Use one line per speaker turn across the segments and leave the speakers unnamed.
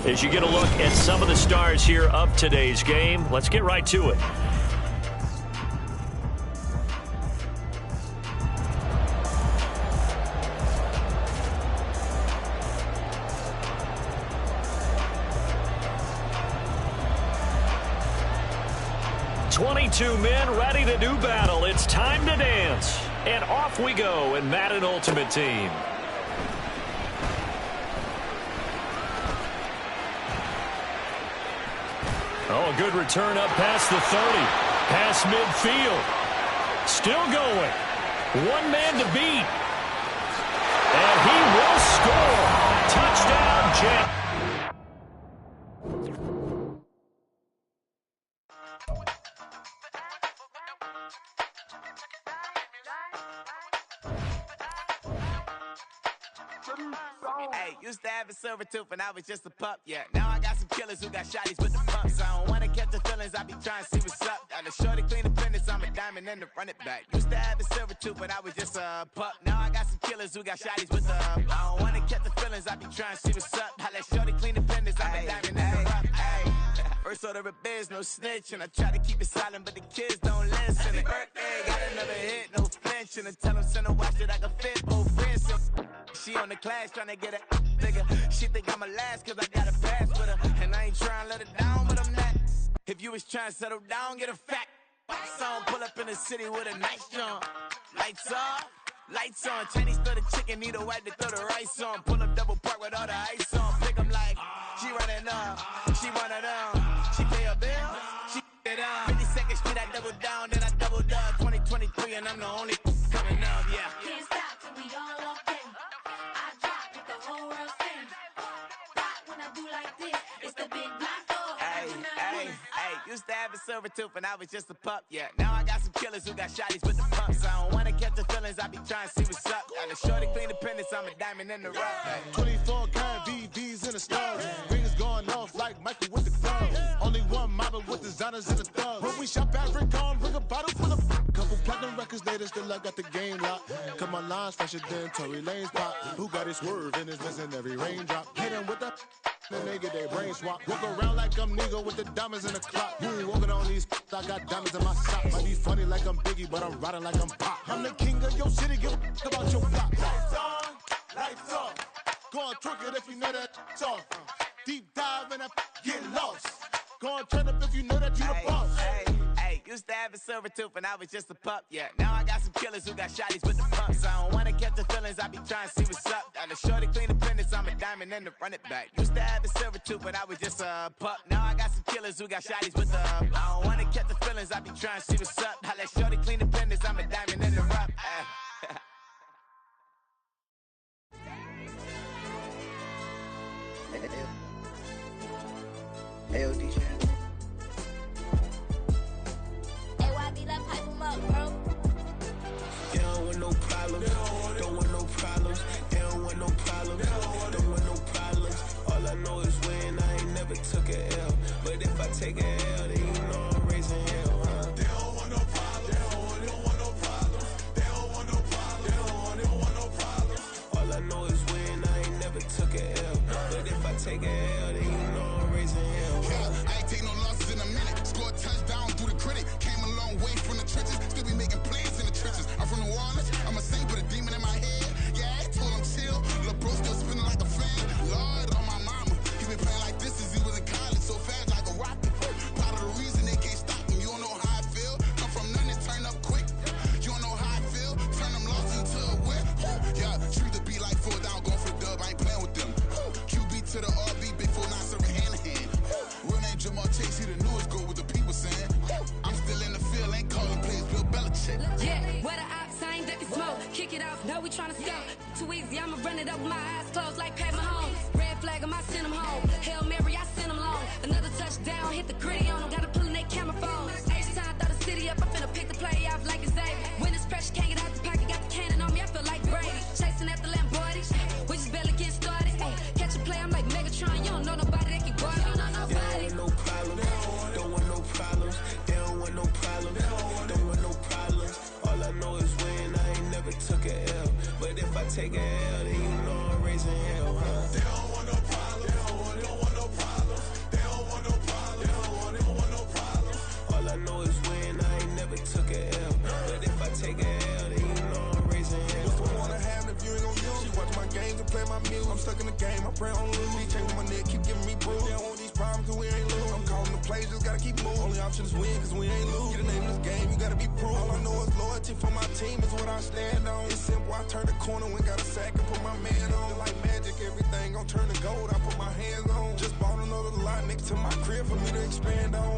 as you get a look at some of the stars here of today's game. Let's get right to it. "22 men ready to do battle. It's time to dance." And off we go in Madden Ultimate Team. Oh, a good return up past the 30. Past midfield. Still going. One man to beat. And he will score. Touchdown, Jet.
Hey, used to have a silver tooth when I was just a pup, yeah. Now I got some killers who got shotties with the pumps. I don't wanna catch the feelings, I be trying to see what's up. Got a shorty clean the fitness, I'm a diamond and to run it back. Used to have a silver tooth when I was just a pup. Now I got some killers who got shotties with the I don't wanna catch the feelings, I be trying to see what's up. I let shorty clean the fitness, I'm a diamond and to run. First order of biz, no snitch, and I try to keep it silent, but the kids don't listen. Birthday, got another hit, no flinch, and I tell them send a watch that I can fit both wrists. She on the class trying to get it bigger. She think I'm a last cause I got a pass with her. And I ain't trying to let it down, but I'm not. If you was trying to settle down, get a fact. Song pull up in the city with a nice jump. Lights off, lights on. Chinese throw the chicken, need a wipe to throw the rice on. Pull up double park with all the ice on. Pick 'em like, she running up, she one of them. She pay her bill, she it up. 52nd Street, I double down, then I doubled up. 2023 and I'm the only coming up, yeah.
Can't stop till we all locked in. I drop with the whole world sing. Rock when I do like this, it's the big black door.
Hey, used to have a silver tooth when I was just a pup, yeah. Now I got some killers who got shotties with the pumps. I don't wanna catch the feelings, I be trying to see what's up. Got a shorty clean the pendants, I'm a diamond in the rough. Hey.
24 karat VVs in the stars. Rings going off like Michael with the club. Only one model with designers in the thugs. When we shop at Rick on, bring a bottle full of couple platinum records later, still I got the game locked. Cause my lines fresher than Tory Lane's pop. Who got his swerve and is missing every raindrop. Hit him with the then they get their brain swap. Walk around like I'm nigga with the diamonds in the clock. You ain't walking on these I got diamonds in my socks. Might be funny like I'm Biggie, but I'm riding like I'm Pop. I'm the king of your city, give a about your block. Lights on, lights off. Go on, twerk it if you know that off. Deep dive and get lost. Go on, turn up if you know that you the boss.
Hey, used to have a silver tooth when I was just a pup, yeah. Now I got some killers who got shotties with the pumps. I don't wanna catch the feelings, I be trying to see what's up. Got a shorty clean the pendants, I'm a diamond and to run it back. Used to have a silver tooth when I was just a pup. Now I got some killers who got shotties with the I don't wanna catch the feelings, I be trying to see what's up. I let shorty clean the pendants, I'm a diamond and to run.
Hey, yo, DJ.
They don't want no problems, don't want no problems. They don't want no problems, don't want no problems. All I know is win, I ain't never took a L. But if I take a L, then you know I'm raising hell, huh? They don't want no problems, they don't want no problems. They don't want no problems, they don't want no problems. All I know is win, I ain't never took a L. But if I take a L, then you know I'm raising hell, huh?
Yeah, I ain't take no losses in a minute. Scored a touchdown through the critic. Came a long way from the trenches. Still be making plays in the trenches. I'm from New Orleans. I'm a saint with a demon in my head. Yeah, I told him chill. Lil' bro still spinning like a fan. Lord on my mama. He been playing like this since he was in college. So fast like a rocket. Part of the reason they can't stop him. You don't know how I feel. Come from nothing and turn up quick. You don't know how I feel. Turn them losses into a whip. Yeah, treat the beat like 4 down. Going for the dub. I ain't playing with them. QB to the RB. Big 4-9 serving hand in hand. Real name Jamar Chase. He the newest goal with the people saying. I'm still in the field. Ain't calling plays. Bill Belichick.
Yeah, where the ops, I ain't ducking smoke. Kick it off, no, we tryna scout. Too easy, I'ma run it up with my eyes closed like Pat Mahomes. Red flag him, I send him home. Hail Mary, I send him long. Another touchdown, hit the gritty on him. Gotta pull in that camera phone. H-time, throw the city up. I'm finna pick the play off like it's Xavier. When it's pressure, can't get out the pocket. Got the cannon on me, I feel like Brady. Chasing after Lamborghini. We just barely get started. Ay, catch a play, I'm like Megatron. You don't know nobody that can guard me. You don't know nobody.
They don't want no problems, don't want no problems. They don't want no problems, don't want no problems. All I know is win, I ain't never took a L. But if I take a L, then you know I'm raising hell, huh? They don't want no problems, they don't want no problems. friend on loose. They chain with my neck, keep giving me bruise. They don't want these problems, cause we ain't lose. I'm calling the plays, just gotta keep moving. Only option is win, cause we ain't lose. Get a name in this game, you gotta be proof. All I know is loyalty for my team is what I stand on. It's simple, I turn the corner when got a sack and put my man on. Like magic, everything gon' turn to gold, I put my hands on. Just bought another lot next to my crib for me to expand on.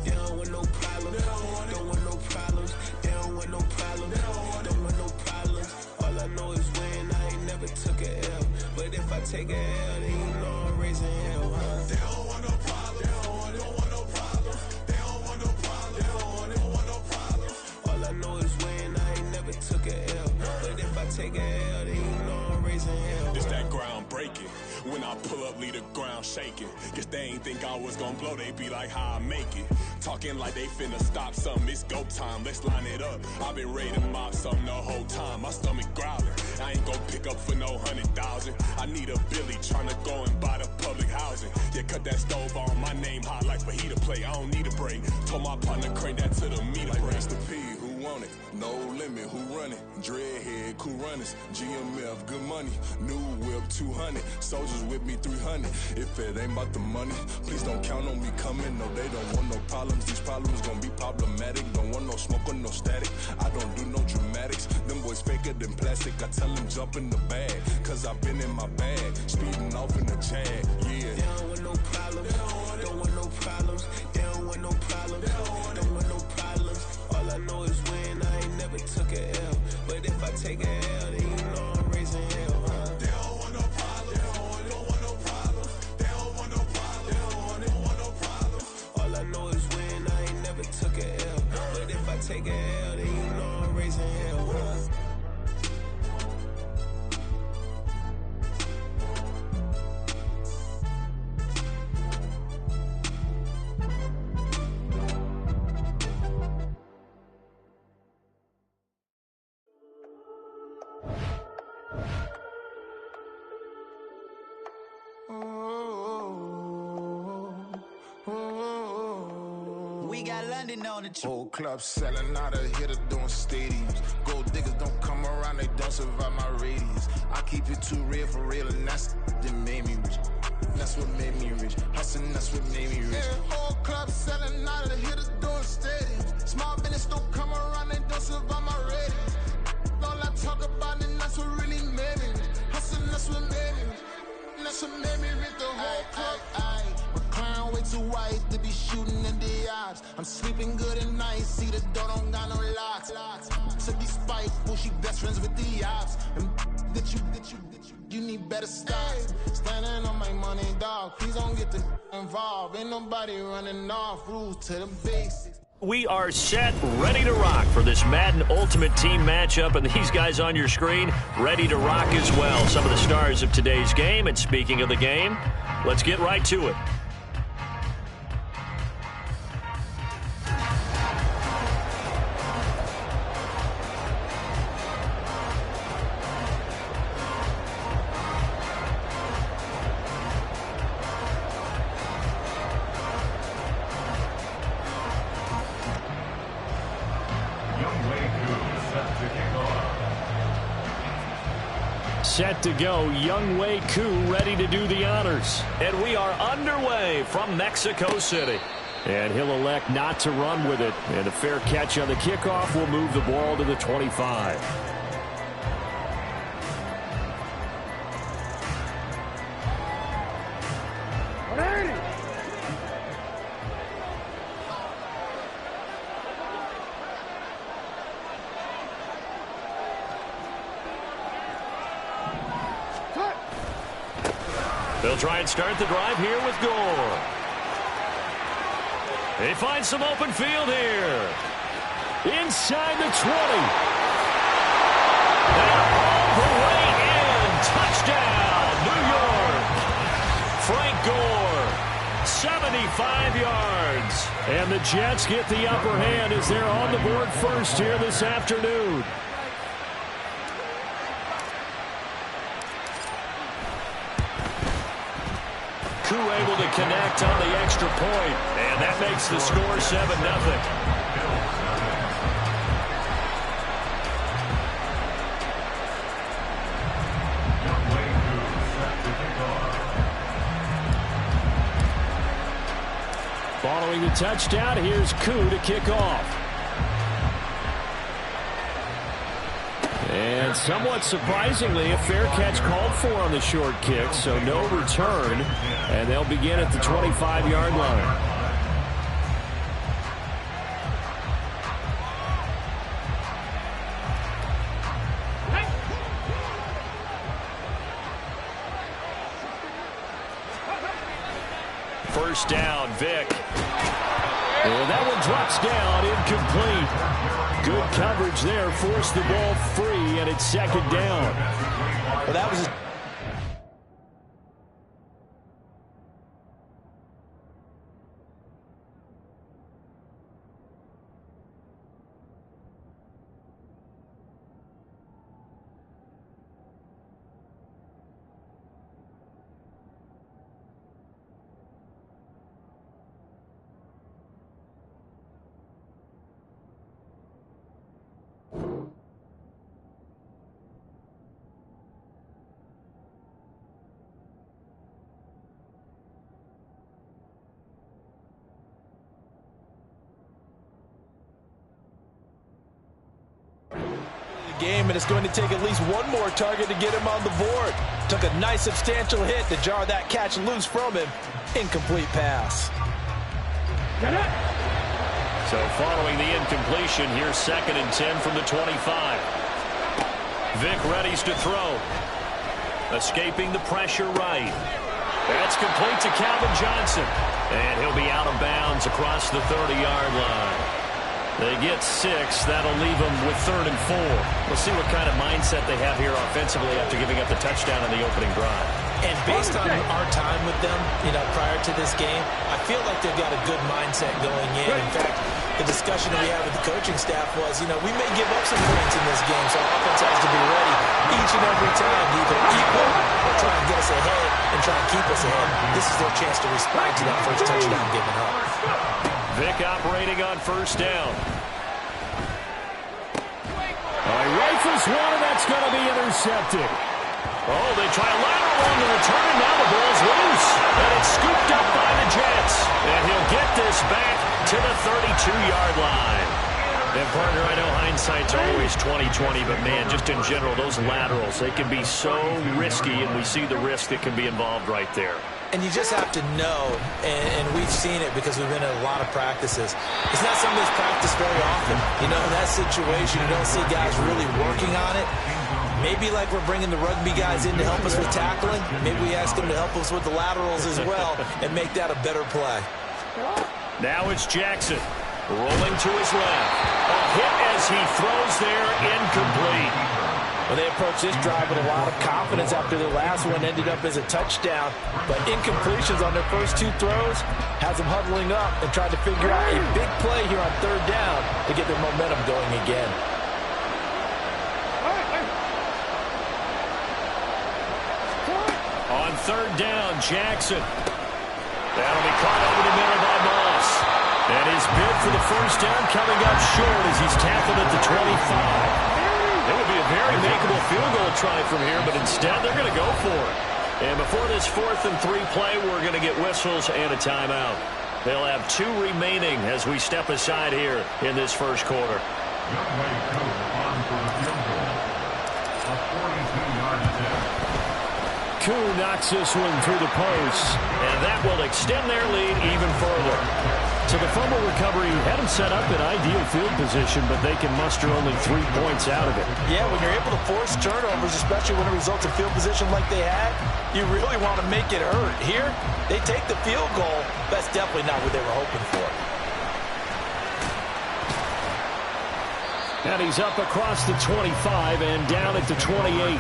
They don't want no problems, don't want no problems. They don't want no problems, don't want no problems. All I know is win, I ain't never took a L. But if I take a L, then you know I'm raising hell, huh? They don't want no problems, they don't want no problems. They don't want no problems, they don't want no problems. All I know is win, I ain't never took a L. But if I take a L, then you know I'm raising hell.
It's that ground breaking. When I pull up, leave the ground shaking. Guess they ain't think I was gonna blow, they be like, how I make it. Talking like they finna stop something, it's go time, let's line it up. I've been ready to mob something the whole time, my stomach growling. I ain't gon' pick up for no 100,000. I need a Billy tryna go and buy the public housing. Yeah, cut that stove on, my name hot like fajita play. I don't need a break. Told my partner crank that to the meter break.
Mr. P, who want it? No limit, who run it? Dreadhead, cool runners. GMF, good money. New whip, 200. Soldiers with me, 300. If it ain't about the money, please don't count on me coming. No, they don't want no problems. These problems gon' be problematic. Don't want no smoke or no static. I don't do no dramatics. Them boys faker than plastic. I tell them jump in the bag, cause I've been in my bag. Speeding off in the Jag, yeah.
They don't want no problems. Don't want no problems. They don't want no problems. Don't want no problems. All I know is win. I ain't never took a L. But if I take a L, then you know I'm raising hell, huh? They don't want no problems. They don't want no problems. They don't want no problems. They don't want no problems. All I know is win. I ain't never took a L. But if I take a L, then you know I'm raising hell, huh?
We got London on the trip.
Whole club selling out of hitter doing stadiums. Gold diggers don't come around, they don't survive my radius. I keep it too real for real, and that's that made me rich. That's what made me rich. Hustling, that's what made me rich. Yeah, whole club selling out of the hitters doing stadiums. Small business don't come around, they don't survive my radius. All I talk about, and that's what really made me rich. Hustling, that's what made me rich. That's what made me rich. The whole club. McLaren way too white to be shooting in the odds. I'm sleeping good at night, see the door don't got no locks. To be spiteful, she best friends with the ops. And you need better stocks. Standing on my money, dog. Please don't get the involved. Ain't nobody running off, rules to the basics.
We are set, ready to rock for this Madden Ultimate Team matchup, and these guys on your screen ready to rock as well. Some of the stars of today's game, and speaking of the game, let's get right to it. Set to go, Young Wei Koo ready to do the honors. And we are underway from Mexico City. And he'll elect not to run with it. And a fair catch on the kickoff will move the ball to the 25. They'll try and start the drive here with Gore. They find some open field here. Inside the 20. And all the way in. Touchdown, New York. Frank Gore, 75 yards. And the Jets get the upper hand as they're on the board first here this afternoon. Koo able to connect on the extra point, and that makes the score 7-0. Following the touchdown, here's Koo to kick off. And somewhat surprisingly, a fair catch called for on the short kick, so no return, and they'll begin at the 25-yard line. First down, Vic. And that one drops down, incomplete. Good coverage there, forced the ball free, and it's second down.
Well, that was game, and it's going to take at least one more target to get him on the board. Took a nice substantial hit to jar that catch loose from him. Incomplete pass.
So following the incompletion, here's 2nd and 10 from the 25. Vic readies to throw. Escaping the pressure right. That's complete to Calvin Johnson. And he'll be out of bounds across the 30-yard line. They get 6. That'll leave them with 3rd and 4. We'll see what kind of mindset they have here offensively after giving up the touchdown in the opening drive.
And based on our time with them, prior to this game, I feel like they've got a good mindset going in. In fact, the discussion we had with the coaching staff was, we may give up some points in this game, so our offense has to be ready each and every time to either equal or try and get us ahead and try and keep us ahead. This is their chance to respond to that first touchdown given up.
Vic operating on first down. He rifles one, and that's going to be intercepted. Oh, they try a lateral on the return, and now the ball's loose. And it's scooped up by the Jets. And he'll get this back to the 32-yard line. And, partner, I know hindsight's always 20/20, but, man, just in general, those laterals, they can be so risky, and we see the risk that can be involved right there.
And you just have to know, and we've seen it because we've been in a lot of practices. It's not something that's practiced very often. In that situation, you don't see guys really working on it. Maybe like we're bringing the rugby guys in to help us with tackling. Maybe we ask them to help us with the laterals as well and make that a better play.
Now it's Jackson rolling to his left. A hit as he throws there, incomplete.
Well, they approached this drive with a lot of confidence after the last one ended up as a touchdown. But incompletions on their first 2 throws has them huddling up and trying to figure out a big play here on 3rd down to get their momentum going again.
On 3rd down, Jackson. That'll be caught over the middle by Moss. And his bid for the first down coming up short as he's tackled at the 25. It would be a very makeable field goal try from here, but instead they're going to go for it. And before this 4th and 3 play, we're going to get whistles and a timeout. They'll have 2 remaining as we step aside here in this first quarter. Koo knocks this one through the post, and that will extend their lead even further. So the fumble recovery had them set up in ideal field position, but they can muster only 3 points out of it.
Yeah, when you're able to force turnovers, especially when it results in field position like they had, you really want to make it hurt. Here, they take the field goal. That's definitely not what they were hoping for.
And he's up across the 25 and down at the 28.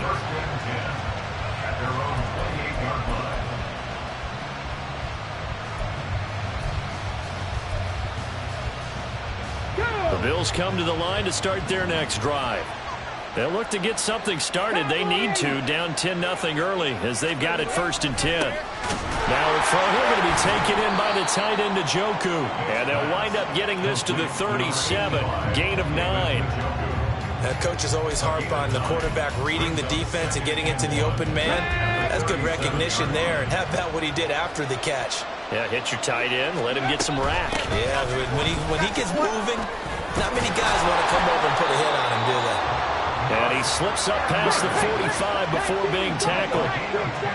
The Bills come to the line to start their next drive. They'll look to get something started. They need to, down 10-0 early as they've got it 1st and 10. Now a throw here going to be taken in by the tight end Njoku. And they'll wind up getting this to the 37, gain of 9.
Coaches always harp on the quarterback reading the defense and getting into the open man. That's good recognition there. And how about what he did after the catch?
Yeah, hit your tight end, let him get some rack.
Yeah, when he gets moving, not many guys want to come over and put a hit on him, do they?
And he slips up past the 45 before being tackled.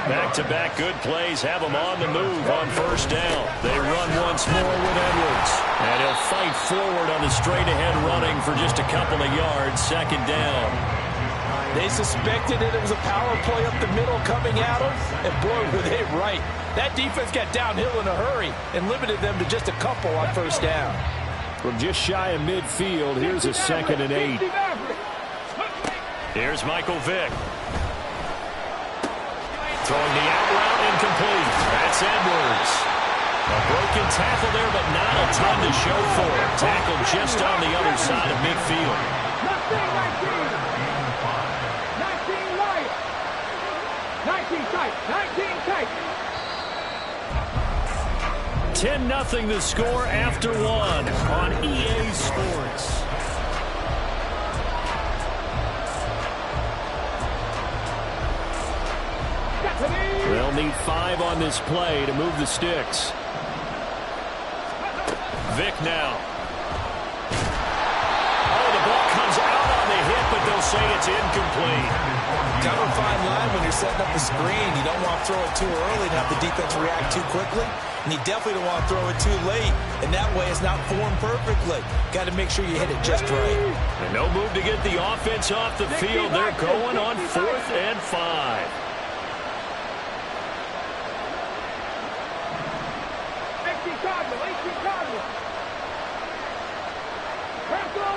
Back-to-back good plays have him on the move on first down. They run once more with Edwards. And he'll fight forward on the straight-ahead running for just a couple of yards. Second down.
They suspected it was a power play up the middle coming at them, and boy, were they right. That defense got downhill in a hurry and limited them to just a couple on first down.
From just shy of midfield, here's a 2nd and 8. Here's Michael Vick. Throwing the out route incomplete. That's Edwards. A broken tackle there, but not a ton to show for it. Tackled just on the other side of midfield. 10-0 the score after 1 on EA Sports. They'll need 5 on this play to move the sticks. Vick now. Oh, the ball comes out on the hit, but they'll say it's incomplete.
Kind of a fine line when you're setting up a screen. You don't want to throw it too early and have the defense react too quickly. And you definitely don't want to throw it too late. And that way it's not formed perfectly. Got to make sure you hit it just right.
And no move to get the offense off the field. They're going on 4th and 5.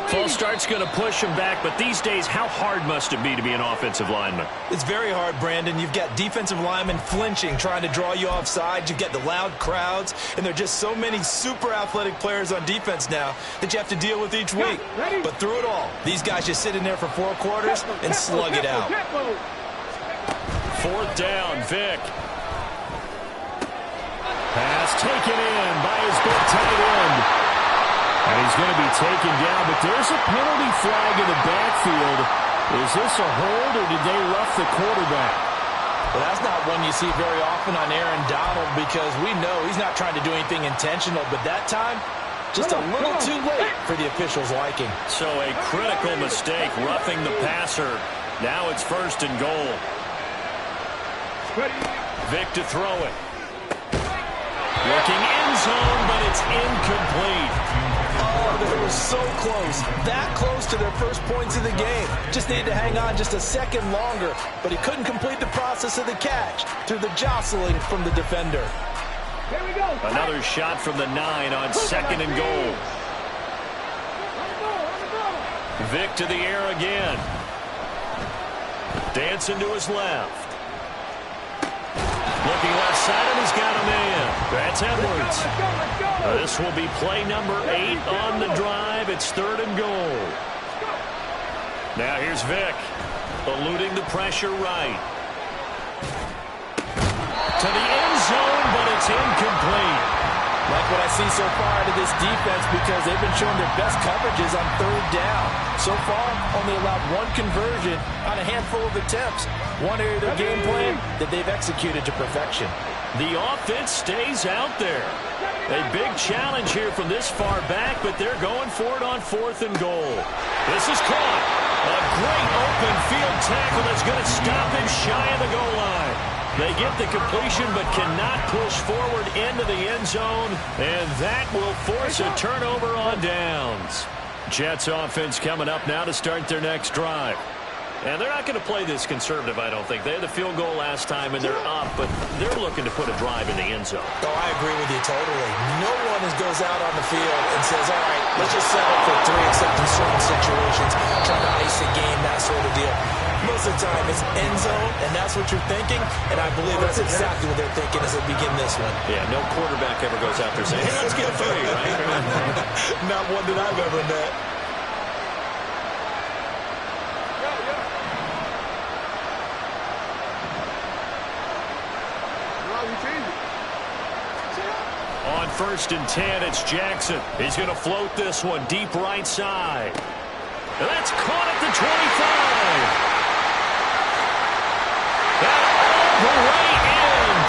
False start's going to push him back, but these days, how hard must it be to be an offensive lineman?
It's very hard, Brandon. You've got defensive linemen flinching, trying to draw you off sides. You've got the loud crowds, and there are just so many super athletic players on defense now that you have to deal with each week. But through it all, these guys just sit in there for 4 quarters and slug it out.
4th down, Vick. Pass taken in by his big tight end. And he's going to be taken down, but there's a penalty flag in the backfield. Is this a hold, or did they rough the quarterback?
Well, that's not one you see very often on Aaron Donald, because we know he's not trying to do anything intentional, but that time, just a little too late for the officials' liking.
So a critical mistake, roughing the passer. Now it's 1st and goal. Vick to throw it. Looking end zone, but it's incomplete.
Oh, they were so close. That close to their first points of the game. Just needed to hang on just a second longer, but he couldn't complete the process of the catch through the jostling from the defender.
Here we go.
Another shot from the 9 on 2nd and goal. Vick to the air again. Dancing to his left. Looking left side, and he's got a man. That's Edwards. This will be play number 8 on the drive. It's 3rd and goal. Now here's Vick, eluding the pressure right. To the end zone, but it's incomplete.
Like what I see so far out of this defense, because they've been showing their best coverages on 3rd down. So far, only allowed 1 conversion on a handful of attempts. One area of their game plan that they've executed to perfection.
The offense stays out there. A big challenge here from this far back, but they're going for it on 4th and goal. This is caught. A great open field tackle that's going to stop him shy of the goal line. They get the completion but cannot push forward into the end zone, and that will force a turnover on downs. Jets offense coming up now to start their next drive. And they're not going to play this conservative, I don't think. They had the field goal last time, and they're up, but they're looking to put a drive in the end zone.
Oh, I agree with you totally. No one goes out on the field and says, all right, let's just settle for 3 except in certain situations, trying to ice a game, that sort of deal. Most of the time, it's end zone, and that's what you're thinking, and I believe that's exactly what they're thinking as they begin this one.
Yeah, no quarterback ever goes out there saying, hey, let's get 3, right?
Not one that I've ever met.
On 1st and 10, it's Jackson. He's going to float this one deep right side. And that's caught at the 25. And all the way in.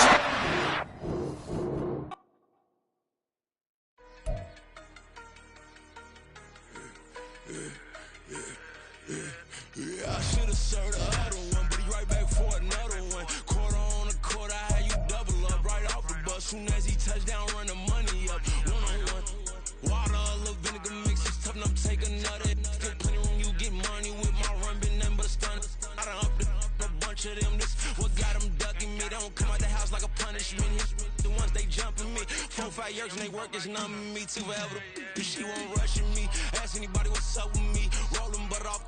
see touchdown, run the money up. One-on-one. Water, a little vinegar mix, it's tough enough to take another. Get plenty room, you get money with my run, been nothing but a stun. I done up a bunch of them, this what got them ducking me. They don't come out the house like a punishment. The ones they jumping me. 4-5 years and they work is numbing me. Too forever, she won't rushing me. Ask anybody what's up with me. Rolling but off.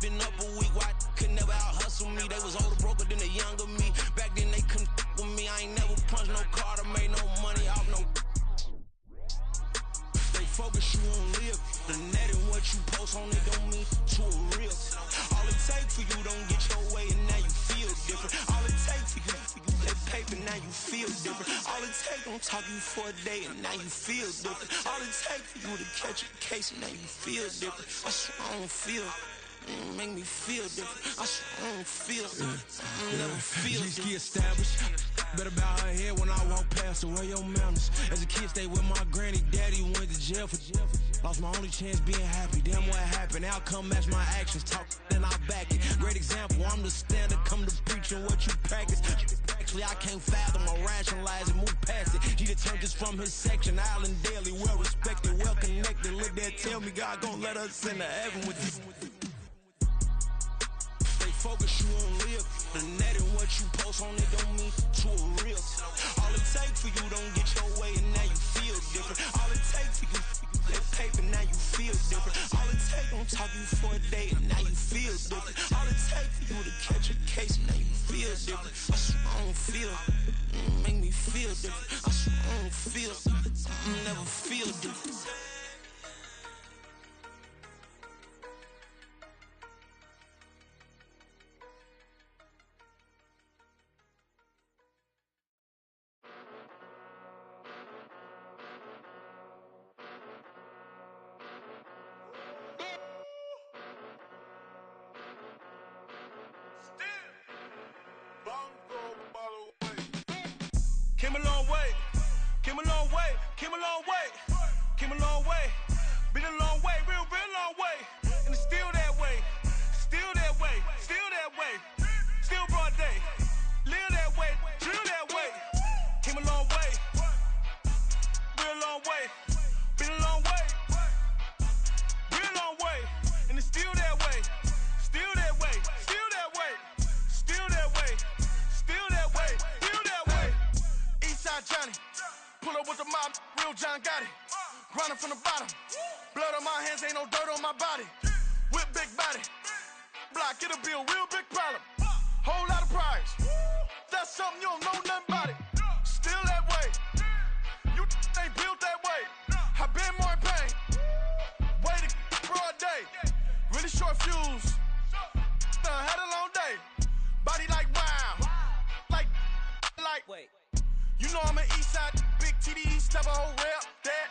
Been up a week, why could never out hustle me? They was older, broker than the younger me. Back then they couldn't with me. I ain't never punched no card or made no money off no. Stay focused, you won't live. The net and what you post on it don't mean to a real. All it take for you don't get your way and now you feel different. All it take for you that paper, now you feel different. All it take don't talk you for a day and now you feel different. All it take for you to catch a case and now you feel different. I swear I don't feel. Make me feel different. I swear I don't feel. I never feel different. Established. Better bow her head when I walk past her. Where your manners? As a kid, stayed with my granny. Daddy went to jail for. Lost my only chance being happy. Damn, what happened? Outcome match my actions. Talk, then I back it. Great example. I'm the standard. Come to preaching what you practice. Actually, I can't fathom or rationalize it. Move past it. He determined this from his section. Island Daily, well respected, well connected. Look there, tell me God gon' let us into heaven with this. Focus, you won't live. The net and what you post on it don't mean to a real. All it take for you don't get your way and now you feel different. All it take for you that paper, now you feel different. All it take don't talk you for a day and now you feel different. All it take for you to catch a case and now you feel different. I swear I don't feel. Make me feel different. I swear I don't feel. Never feel different.
Came a long way, came a long way, came a long way, came a long way, been a long way, real long way, and it's still that way, still that way, still that way, still broad day, live that way, drill that way, came a long way, real long way, been a long way, real long way, and it's still that way, still that way, still that way, still that way, still that way, still that way. Eastside Johnny, pull up with the mob, real John Gotti. Grinding from the bottom, blood on my hands, ain't no dirt on my body. Whip big body, block, it'll be a real big problem. Whole lot of priors, that's something you don't know nothing about it. Still that way, you ain't built that way. I been more in pain, way to broad day. Really short fuse, had a long day. Body like wow, like. Wait. You know I'm an Eastside, big TDE, step a whole rep, that.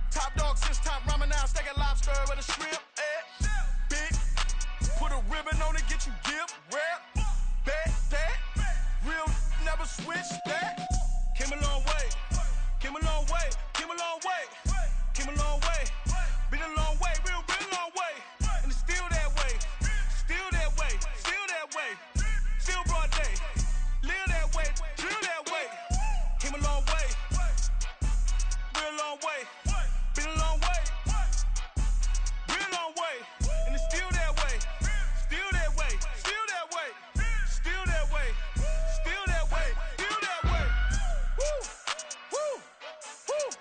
Top dog, since top ramen now, steak a lobster with a shrimp, Big, put a ribbon on it, get you give, rep, bet, that. Real, never switch, that. Came a long way, came a long way, came a long way, came a long way. Been a long way, real long way. And it's still that way, still that way, still that way. Still broad day, live that way, drill that way. Came a long way, real long way, been a long way, real long way, and it's still that way, still that way, still that way, still that way, still that way, still that way. Woo, woo, woo.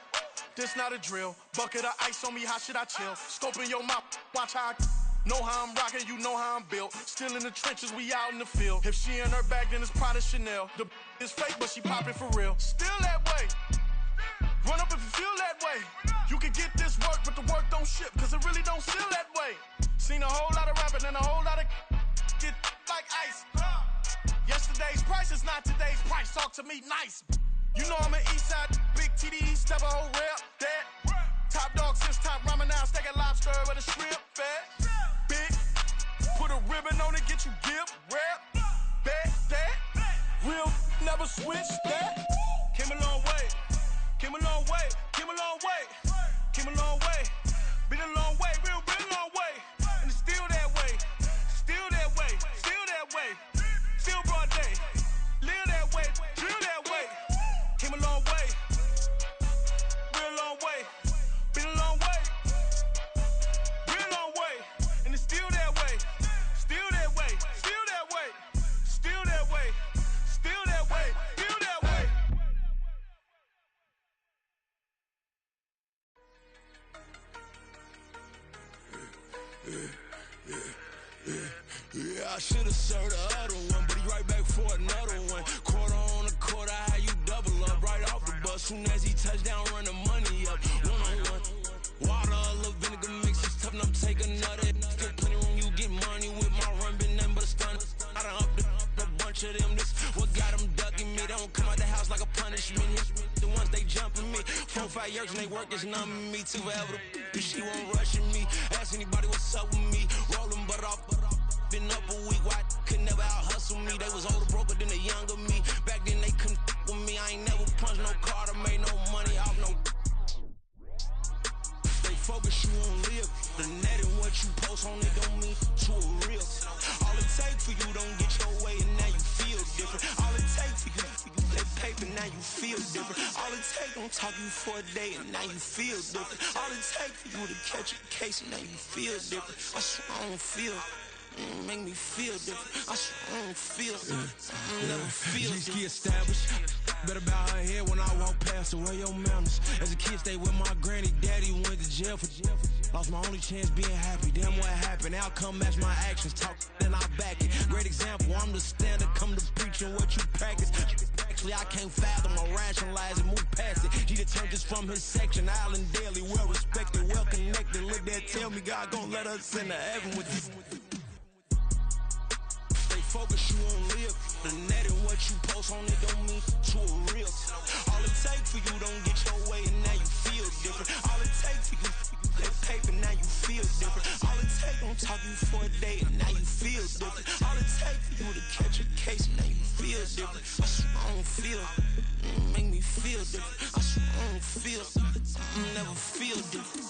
This not a drill, bucket of ice on me, how should I chill? Scoping your mouth, watch how I know how I'm rocking, you know how I'm built. Still in the trenches, we out in the field. If she in her bag, then it's Prada Chanel. The is fake, but she poppin' for real. Still that way. Run up if you feel that way. You can get this work, but the work don't ship, cause it really don't feel that way. Seen a whole lot of rapping and a whole lot of get like ice. Yesterday's price is not today's price. Talk to me nice. You know I'm an Eastside, big TDE, step a whole rep, that. Top dog, since top ramen now, steak a lobster with a shrimp, fat. Big, put a ribbon on it, get you give, rep, bet, that. Real, never switch, that. Came a long way, came a long way, came a long way, came a long way. Been a long way, real long way. And it's still that way, still that way, still that way. Still broad day, live that way, drill that way. Came a long way,
I should've served the other one, but he right back for another one. Quarter on a quarter, how you double up right off the bus. Soon as he touched down, run the money up. One-on-one. Water, a little vinegar mix, it's tough enough to take another. Still plenty room, you get money with my run, been nothing but a stun. I done upped a bunch of them. This what got them ducking me. They don't come out the house like a punishment. The ones they jumping me. 4 or 5 years and they work is numbing me. Too forever. She won't rushing me. Ask anybody what's up with me. Rolling butt off. Been up a week, why could never out hustle me? They was older, broker than the younger me. Back then they couldn't with me. I ain't never punched no card or made no money off no. Stay focused, you won't live. The net and what you post on it don't mean to a real. All it takes for you don't get your way and now you feel different. All it takes for you that paper, now you feel different. All it takes don't talk you for a day and now you feel different. All it takes for you to catch a case and now you feel different. I swear I don't feel. Make me feel different. I swear I don't feel. I never feel different. G-Ski established. Better bow her head when I walk past her. Where your manners? As a kid, stayed with my granny. Daddy went to jail for jail. Lost my only chance being happy. Damn what happened. Outcome match my actions. Talk then I back it. Great example. I'm the standard. Come to preaching what you practice. Actually, I can't fathom or rationalize and move past it. He determined just from his section. Island Daily, well respected, well connected. Look there, tell me God gon' let us into heaven with you. Focus, you won't live. The net and what you post on it don't mean to a real. All it takes for you don't get your way and now you feel different. All it takes for you that paper, now you feel different. All it takes don't talk you for a day and now you feel different. All it takes for you to catch a case and now you feel different. I swear I don't feel. Make me feel different. I swear I don't feel. I never feel different.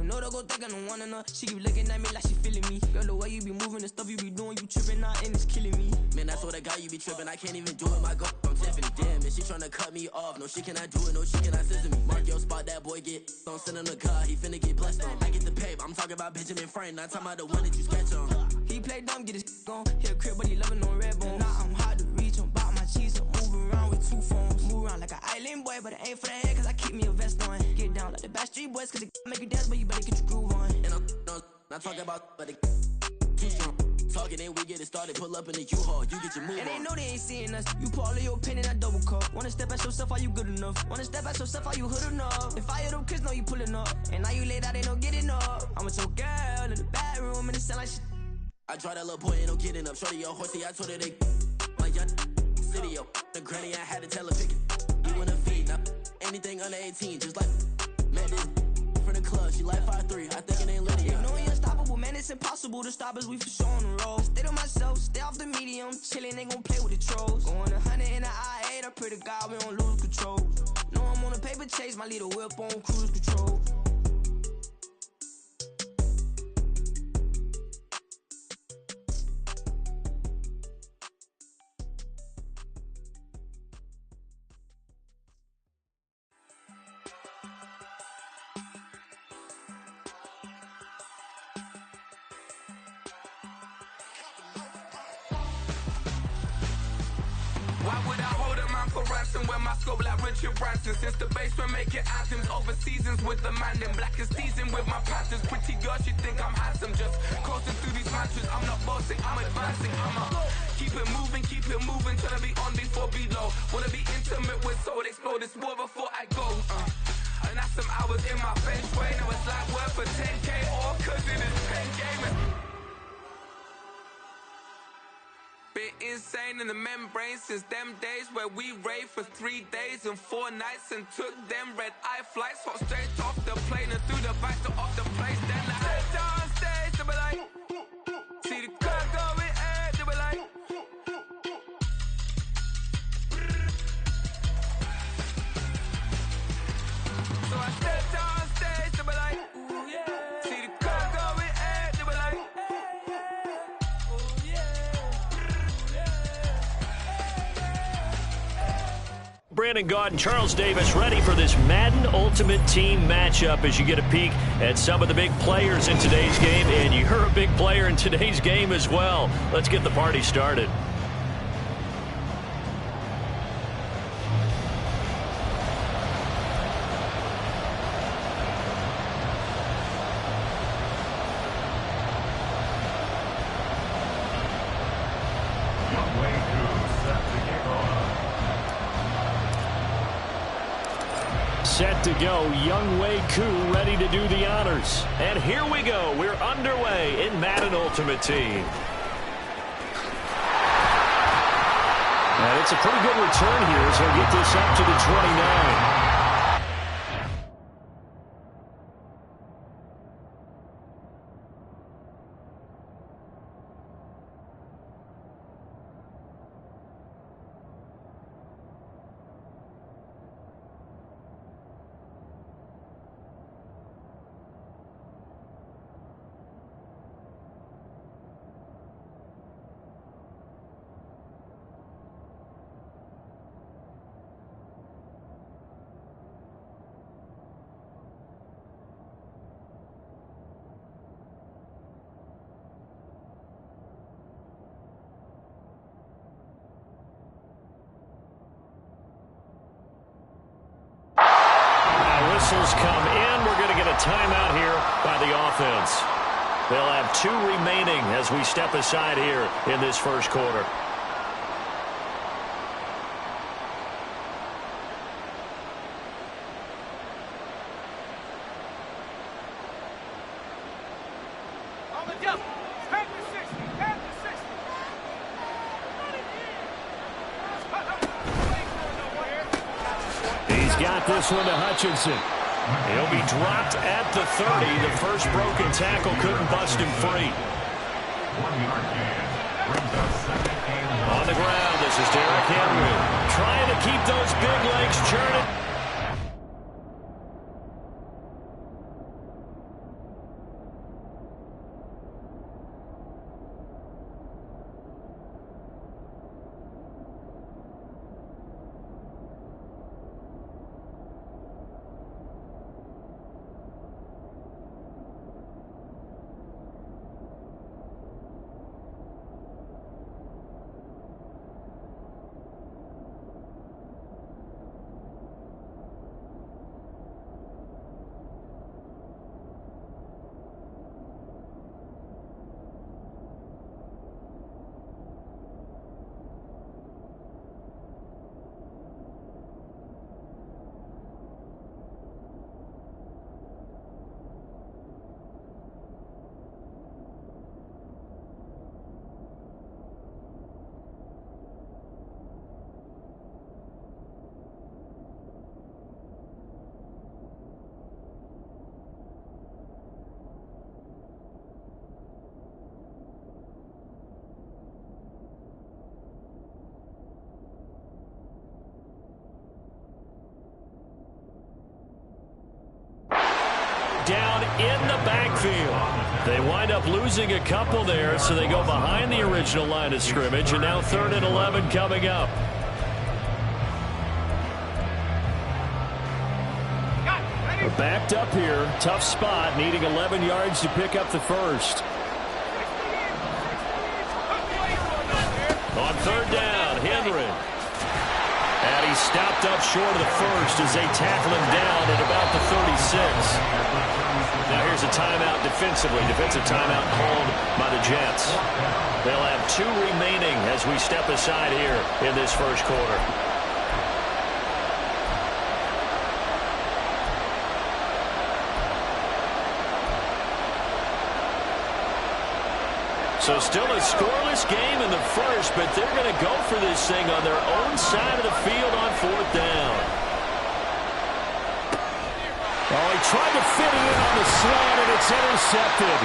No, they go think I don't wanna know. She keep looking at me like she feeling me. Girl, the way you be moving, the stuff you be doing, you tripping out and it's killing me.
Man, that's what I got, you be tripping. I can't even do it, my girl from Tiffany. Damn, and she tryna cut me off. No, she cannot do it, no, she cannot scissor me. Mark your spot, that boy get don't send him the car, he finna get blessed on. I get the pay, I'm talking about Benjamin Franklin, not talking about the one that you sketch on.
He play dumb, get his gone. Hit a crib, but he loving on red bone. Nah, I'm hard to reach, I'm bout my cheese, I'm moving around with 2 phones. Move around like an island boy, but it ain't for the head, cause I keep me a vest on. Get down like the Backstreet Boys, cause it make you dance, but you better get your groove on.
And I'm not talking about, but it too strong. Talking and we get it started, pull up in the U-Haul, you get your move
and
on.
they know they ain't seeing us. You pull all of your pin in that double cup. Wanna step at yourself, are you good enough? Wanna step at yourself, are you hood enough? If I hear them kids know you pulling up, and now you laid out, they don't get enough. I'm with your girl in the bedroom, and it sound like shit.
I draw that little boy, ain't no getting up. Shorty, your horsey, I told her they my young city, yo. The granny, I had to tell her pick it. You wanna feed, now anything under 18, just like man, this from the club, she like 5'3", I think it ain't Lydia.
No, we unstoppable, man, it's impossible to stop us, we for sure on the road. Stay to myself, stay off the medium, chillin', ain't gon' play with the trolls. Going 100 in the I-8, I pray to God we don't lose control. No, I'm on a paper chase, my little whip on cruise control.
Why would I hold a man for ransom when my scope like Richard Branson? Since the basement making anthems over seasons with the man in black is teasing with my Panthers. Pretty girl, she think I'm handsome. Just coasting through these mantras. I'm not bossing, I'm advancing. I'ma keep it moving, trying to be on before below. Wanna be intimate with soul, explode this war before I go. And that's some hours in my bench way. Now it's like work for 10K or cause it is 10 gaming. Been insane in the membrane since them days where we raved for 3 days and 4 nights and took them red-eye flights. Hot straight off the plane and through the back door of the place. Then I head down stage, they be like, see the crowd going air, they be like, so I step down stage, they be like, ooh yeah, see the crowd going air, they be like,
Brandon Gaudin and Charles Davis ready for this Madden Ultimate Team matchup as you get a peek at some of the big players in today's game. And you're a big player in today's game as well. Let's get the party started. Set to go, Younghoe Koo ready to do the honors. And here we go. We're underway in Madden Ultimate Team. And it's a pretty good return here as he'll get this up to the 29. Whistles come in. We're going to get a timeout here by the offense. They'll have 2 remaining as we step aside here in this first quarter. He's got this one to Hutchinson. He'll be dropped at the 30. The first broken tackle couldn't bust him free. On the ground, this is Derrick Henry. Trying to keep those big legs churning. Down in the backfield. They wind up losing a couple there, so they go behind the original line of scrimmage, and now 3rd and 11 coming up. We're backed up here. Tough spot, needing 11 yards to pick up the first. On 3rd down, Henry. And he's stopped up short of the first as they tackle him down at about the 36. Now here's a timeout defensively. Defensive timeout called by the Jets. They'll have 2 remaining as we step aside here in this first quarter. So still a scoreless game in the first, but they're going to go for this thing on their own side of the field on 4th down. Oh, he tried to fit it in on the slant, and it's intercepted.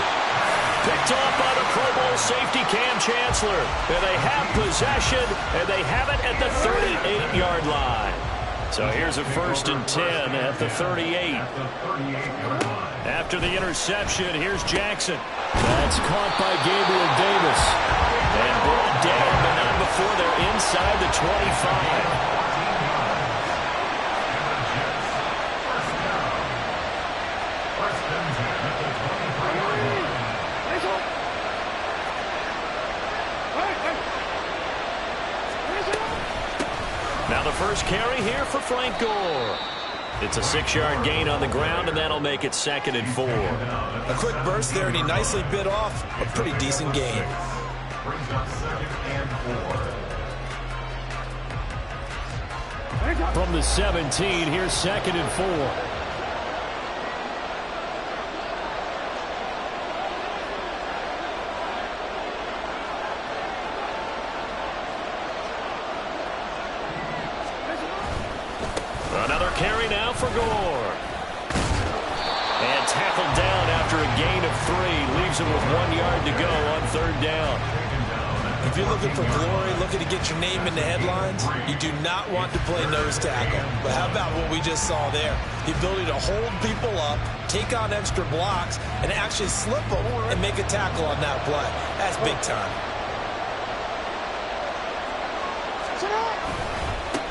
Picked off by the Pro Bowl safety Cam Chancellor. And they have possession, and they have it at the 38-yard line. So here's a 1st and 10 at the 38. After the interception, here's Jackson. That's caught by Gabriel Davis. And brought down, but not before they're inside the 25. Now the first carry here for Frank Gore. It's a 6-yard gain on the ground, and that'll make it 2nd and 4.
A quick burst there, and he nicely bit off a pretty decent gain.
From the 17, here's 2nd and 4. Another carry now for Gore. And tackled down after a gain of 3. Leaves him with 1 yard to go on 3rd down.
If you're looking for glory, looking to get your name in the headlines, you do not want to play nose tackle. But how about what we just saw there? The ability to hold people up, take on extra blocks, and actually slip them and make a tackle on that play. That's big time.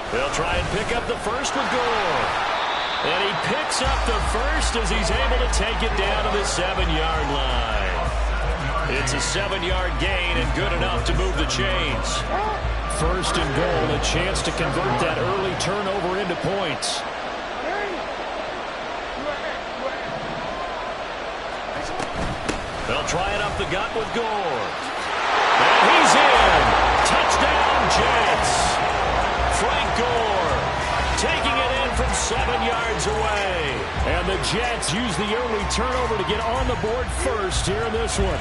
They'll try and pick up the first with Gore. And he picks up the first as he's able to take it down to the 7-yard line. It's a 7-yard gain and good enough to move the chains. 1st and goal, a chance to convert that early turnover into points. They'll try it up the gut with Gore. And he's in. Touchdown, Jets. Frank Gore taking it in from 7 yards away. And the Jets use the early turnover to get on the board first here in this one.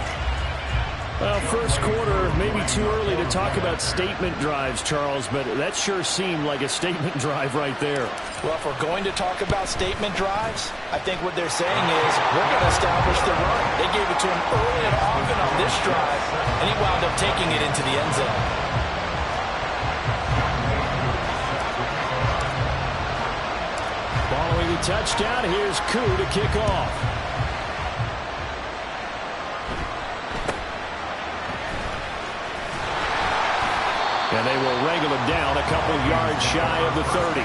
Well, first quarter, maybe too early to talk about statement drives, Charles, but that sure seemed like a statement drive right there.
Well, if we're going to talk about statement drives, I think what they're saying is we're going to establish the run. They gave it to him early and often on this drive, and he wound up taking it into the end zone.
Following the touchdown, here's Koo to kick off. And they will wrangle him down a couple yards shy of the 30.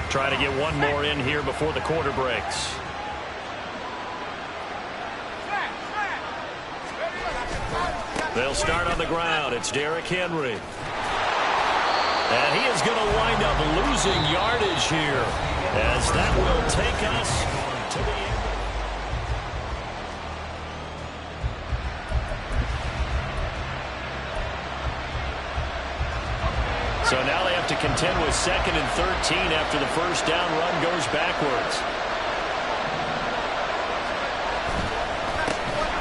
Try to get one more in here before the quarter breaks. They'll start on the ground. It's Derrick Henry. And he is going to wind up losing yardage here, as that will take us to the end. So now they have to contend with 2nd and 13 after the first down run goes backwards.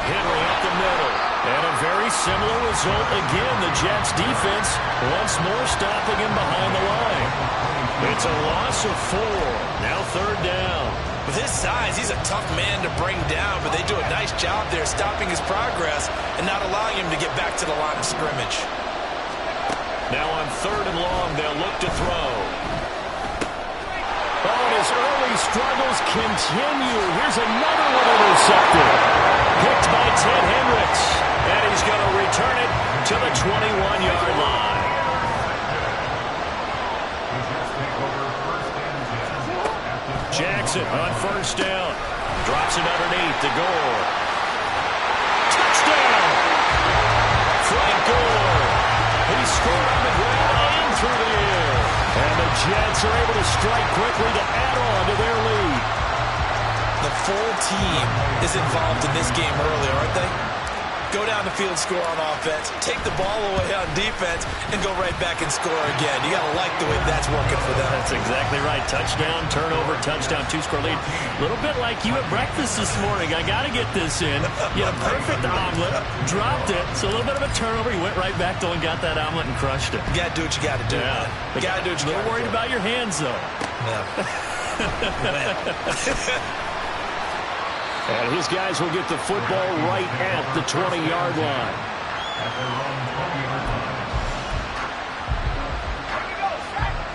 Henry up the middle. And a very similar result again. The Jets defense once more stopping him behind the line. It's a loss of 4. Now 3rd down.
With his size, he's a tough man to bring down, but they do a nice job there stopping his progress and not allowing him to get back to the line of scrimmage.
Now on 3rd and long, they'll look to throw. Oh, his early struggles continue. Here's another one intercepted. Picked by Ted Hendricks. And he's going to return it to the 21-yard line. Jackson on 1st down. Drops it underneath to Gore. Touchdown! Frank Gore. He scored on the ground and through the air. And the Jets are able to strike quickly to add on to their lead.
The full team is involved in this game early, aren't they? Go down the field, score on offense, take the ball away on defense, and go right back and score again. You got to like the way that's working for them.
That's exactly right. Touchdown, turnover, touchdown, 2-score lead. A little bit like you at breakfast this morning. I got to get this in. You had a perfect omelet, dropped it. So a little bit of a turnover. You went right back to and got that omelet and crushed it.
You got to do what you got to do.
Yeah.
You got to do what you got to do.
A little worried about your hands, though.
Yeah.
And his guys will get the football right at the 20-yard line.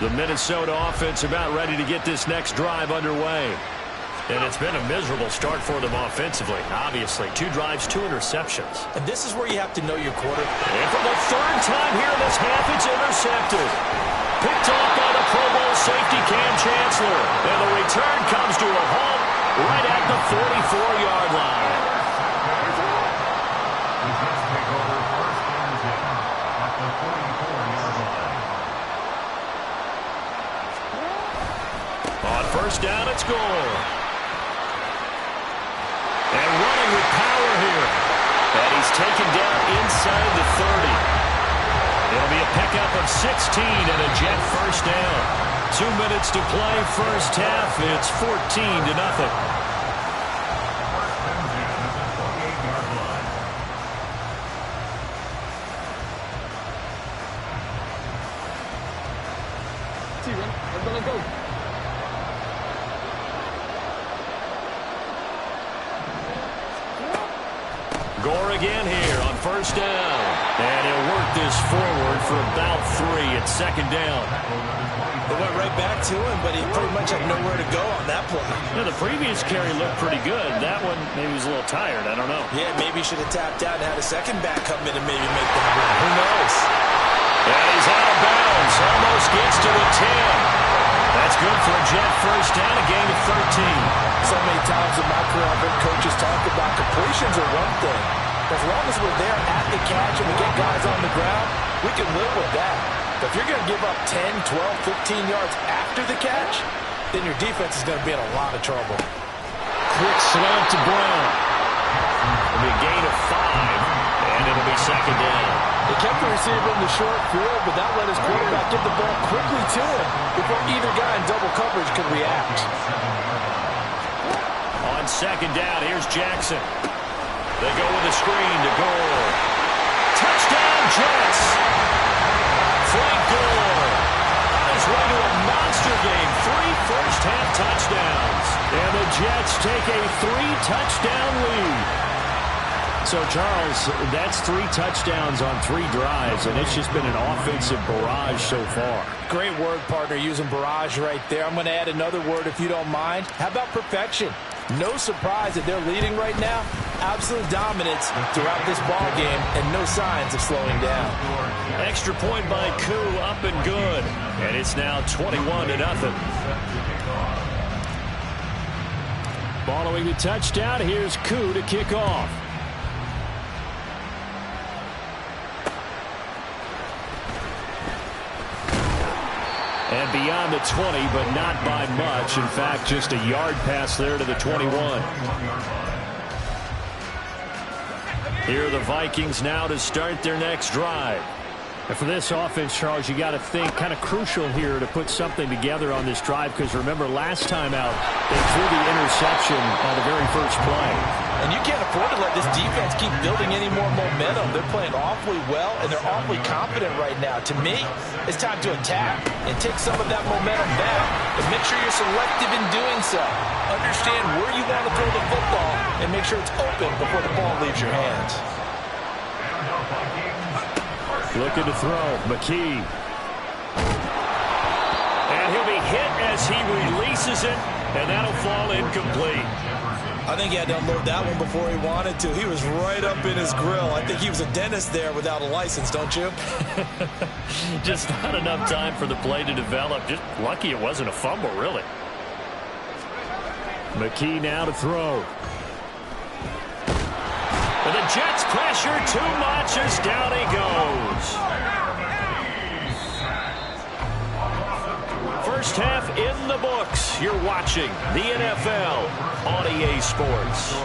The Minnesota offense about ready to get this next drive underway. And it's been a miserable start for them offensively. Obviously, 2 drives, 2 interceptions.
And this is where you have to know your quarter.
And for the 3rd time here in this half, it's intercepted. Picked off by the Pro Bowl safety Cam Chancellor. And the return comes to a halt right at the 44-yard line. On first down, it's Gore. And running with power here. And he's taken down inside the 30. It'll be a pickup of 16 and a Jet first down. 2 minutes to play first half. It's 14-0. Gore again here on first down. And he'll work this forward for about 3 at second down.
They went right back to him, but he pretty much had nowhere to go on that play.
Yeah, the previous carry looked pretty good. That one, maybe he was a little tired. I don't know.
Yeah, maybe he should have tapped out and had a second back come in and maybe make them run. Who knows?
And he's out of bounds. Almost gets to the 10. That's good for a Jet first down, a gain of 13.
So many times in my career, I've heard coaches talk about completions are one thing. As long as we're there at the catch and we get guys on the ground, we can live with that. But if you're going to give up 10, 12, 15 yards after the catch, then your defense is going to be in a lot of trouble.
Quick slant to Brown. It'll be a gain of 5, and it'll be second down.
They kept the receiver in the short field, but that let his quarterback get the ball quickly to him before either guy in double coverage could react.
On second down, here's Jackson. They go with a screen to Gore. Touchdown, Jets! Frank Gore on his way to a monster game. 3 first-half touchdowns. And the Jets take a 3-touchdown lead. So, Charles, that's 3 touchdowns on 3 drives, and it's just been an offensive barrage so far.
Great word, partner, using barrage right there. I'm going to add another word if you don't mind. How about perfection? No surprise that they're leading right now. Absolute dominance throughout this ball game and no signs of slowing down.
Extra point by Koo, up and good. And it's now 21-0. Following the touchdown, here's Koo to kick off. And beyond the 20, but not by much. In fact, just a yard pass there to the 21. Here are the Vikings now to start their next drive. And for this offense, Charles, you got to think kind of crucial here to put something together on this drive, because remember, last time out, they threw the interception on the very first play.
And you can't afford to let this defense keep building any more momentum. They're playing awfully well, and they're awfully confident right now. To me, it's time to attack and take some of that momentum back, and make sure you're selective in doing so. Understand where you want to throw the football, and make sure it's open before the ball leaves your hands.
Looking to throw, McKee. And he'll be hit as he releases it, and that'll fall incomplete.
I think he had to unload that one before he wanted to. He was right up in his grill. I think he was a dentist there without a license, don't you?
Just not enough time for the play to develop. Just lucky it wasn't a fumble, really. McKee now to throw. And the Jets pressure too much as down he goes. First half in the books. You're watching the NFL on EA Sports.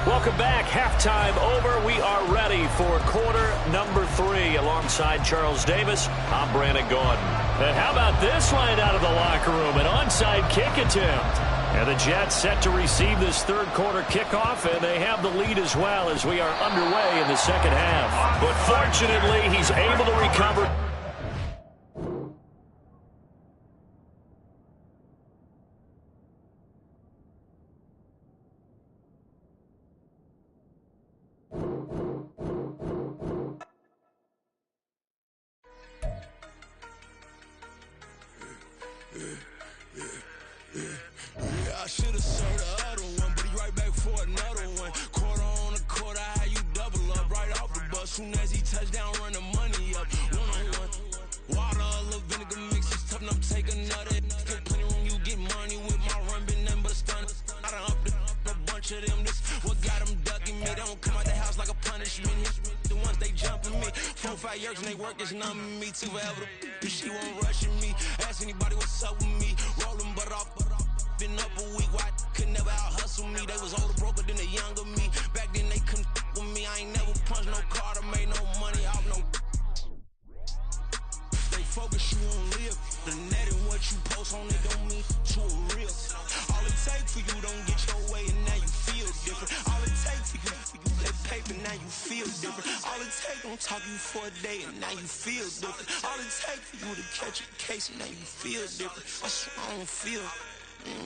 Welcome back. Halftime over. We are ready for quarter number 3 alongside Charles Davis. I'm Brandon Gordon. And how about this line out of the locker room? An onside kick attempt. And the Jets set to receive this third quarter kickoff, and they have the lead as well as we are underway in the second half. But fortunately, he's able to recover.
I should've served the other one, but he right back for another one. Quarter on a quarter, how you double up right off the bus. Soon as he touch down, run the money up. One-on-one. Water, a little vinegar mix, it's tough enough to take another. Still plenty room, you get money with my run, been nothing but a stun. I done upped a bunch of them, this what got them ducking me. They don't come out the house like a punishment. The ones they jumping me. 4 or 5 years and they work is numbing me too forever. She won't rushing me. Ask anybody what's up with me. Rolling butt off. Been up a week, why could never out hustle me? They was older, broker than the younger me. Back then they couldn't with me. I ain't never punched no card or made no money off no. They focus you on live. The net and what you post on it don't mean to a real. All it take for you don't get your way and now you feel different. All it take for you that paper, now you feel different. All it take don't talk you for a day and now you feel different. All it take for you to catch a case and now you feel different. I swear I don't feel.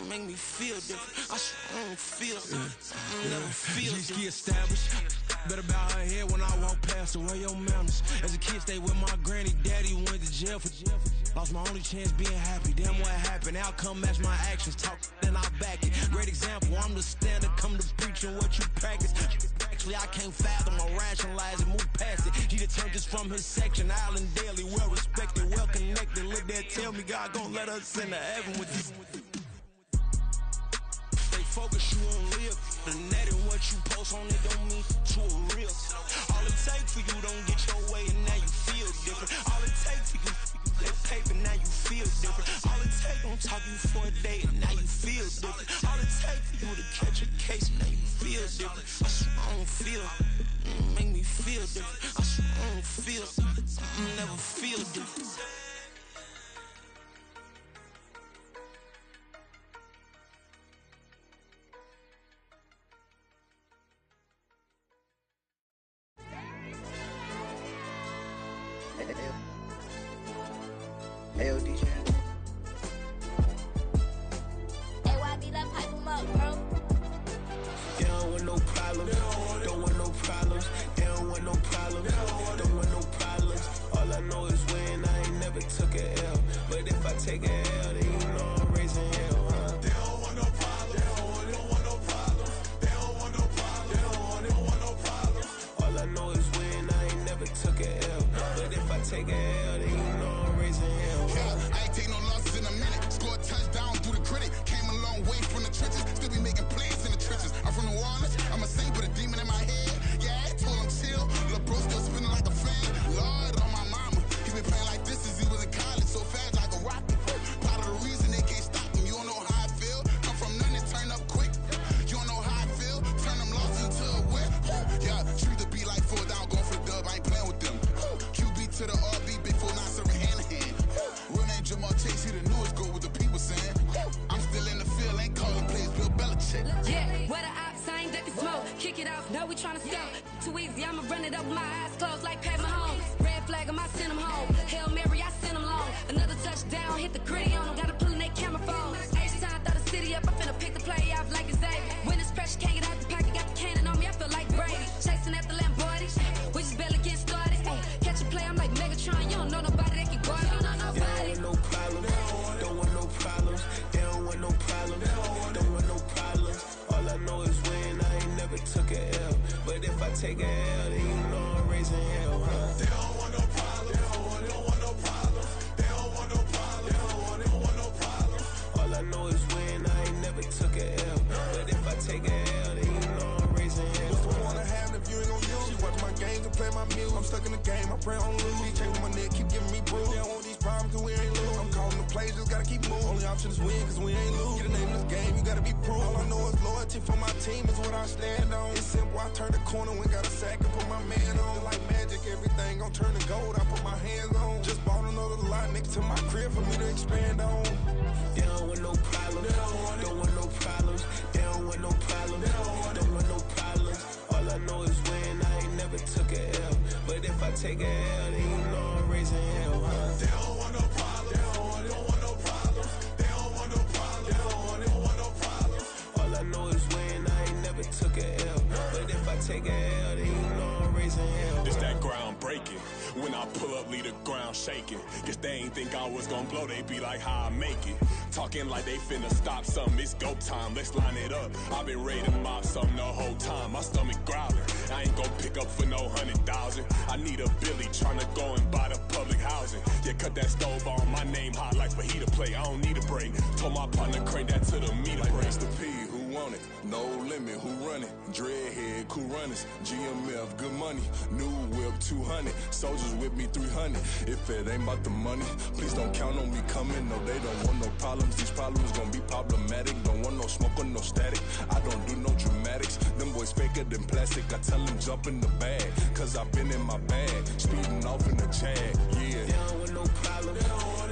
Make me feel different. I swear I don't feel. I never feel different. G-Ski established. Better bow her head when I walk past her. Where your manners? As a kid, stayed with my granny. Daddy went to jail for jail. Lost my only chance being happy. Damn what happened. Outcome match my actions. Talk, then I back it. Great example. I'm the standard. Come to preaching what you practice. Actually, I can't fathom or rationalize and move past it. He determined from his section. Island daily, well respected, well connected. Look there, tell me God gon' let us into heaven with this. Focus you on live. The net and what you post on it don't mean to a real. All it take for you don't get your way and now you feel different. All it take for you that paper, now you feel different. All it take don't talk you for a day and now you feel different. All it take for you to catch a case and now you feel different. I swear I don't feel. Make me feel different. I swear I don't feel. I never feel different.
AOD channel. AYB, let pipe him up, bro.
They don't want no problems. Don't want no problems. They don't want no problems. Don't want no problems. All I know is win. I ain't never took a L. But if I take a L, then you know I'm raising hell, huh? They don't want no problems. They don't want no problems. They don't want no problems. They don't want no problems. All I know is win. I ain't never took a L. But if I take a L, then you know I'm raising hell, huh?
I ain't take no losses in a minute. Scored touchdown through the critic. Came a long way from the trenches. Still be making plays in the trenches. I'm from New Orleans. I'm a saint with a demon in my head. Yeah, I told him chill. Lil' bro still spinning like a fan. Lord on my mama. He been playing like this since he was in college. So fast like a rocket. Part of the reason they can't stop him. You don't know how I feel. Come from nothing, turn up quick. You don't know how I feel. Turn them losses into a whip. Yeah, treat the beat like 4 down. Going for the dub. I ain't playing with them. QB to the RB. Big 4 9 serving hand to hand. Real name Jamal Chase. He the newest go with the people saying. I'm still in the field. Ain't calling plays. Bill Belichick.
Yeah, where the ops, I ain't ducking smoke. Kick it off, know we tryna score. Too easy, I'ma run it up with my eyes closed like Pat Mahomes. Red flag, I send him home. Hail Mary, I send him long. Another touchdown, hit the gritty on him. Gotta pull in they camera phones. H-time, throw the city up. I finna pick the play off like it's Xavier. When it's pressure, can't get out the pocket. Got the cannon on me, I feel like Brady. Chasing after Lamborghini. We just barely get started. Ay, catch a play, I'm like Megatron. You don't know nobody that can guard me. You don't know nobody.
They don't want no problems. Don't want no problems. They don't want no problems. Don't want no problems. All I know is win. I ain't never took a L. But if I take a L, then you know I'm raising hell, huh? They don't want no problems. They don't want no problems. They don't want no problems. They don't want no problems. All I know is win. I ain't never took a L. But if I take a L, then you know I'm raising hell.
What's the point of having if you ain't gon' use? She watch my games and play my music. I'm stuck in the game. I pray on lose. These chains on my neck keep giving me bruise. They don't want these problems cause we ain't lose. I'm calling the plays, just gotta keep moving. Only option is win cause we ain't lose. Get the name of this game, you gotta be proof. All I know is loyalty for my team is what I stand on. It's simple, I turn the corner when got a sack and put my man on. Like magic, everything gon' turn to gold. I put my hands on. Just bought another lot next to my crib for me to expand on.
They don't want no problems. Don't want no problems. They don't want no problems. Don't want no problems. All I know is win. I ain't never took a L. But if I take a L, then you know I'm raising hell, huh? They don't want no problems. They don't want no problems. They don't want no problems. They don't want no problems. All I know is win. I ain't never took a L. But if I take a L, then you know I'm raising hell.
It's that groundbreaking. When I pull up, leave the ground shaking. Guess they ain't think I was gonna blow, they be like, how I make it. Talking like they finna stop something, it's go time, let's line it up. I've been ready to mop something the whole time, my stomach growling. I ain't gon' pick up for no 100,000. I need a Billy tryna go and buy the public housing. Yeah, cut that stove on, my name hot like fajita play. I don't need a break. Told my partner crank that to the meter
like
break.
Race the P, who want it? No limit, who run it? Dreadhead, cool runners. GMF, good money. New whip, 200. Soldiers with me, 300. If it ain't about the money, please don't count on me coming. No, they don't want no problems. These problems gon' be problematic. Don't want no smoke or no static. I don't do no dramatics. Them boys faker than plastic. I tell them jump in the bag, cause I've been in my bag. Speeding off in the Jag, yeah.
They don't want no problems.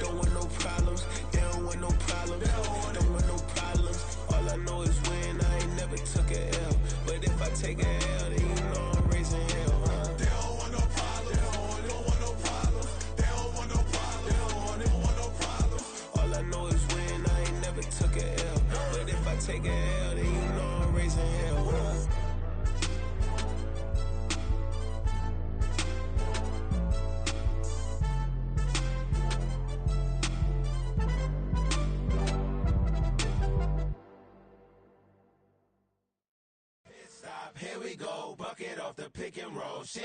Don't want no problems. They don't want no problems. Don't want no problems. All I know is win. I ain't never took a L. But if I take a L, then you know I'm raising hell, huh?
They don't want no problems. They don't want no problems. They don't want no problems. They don't want no problems.
All I know is win. I ain't never took a L. But if I take a L, then you know I'm raising hell, huh?
Here we go, bucket off the pick and roll. Shit,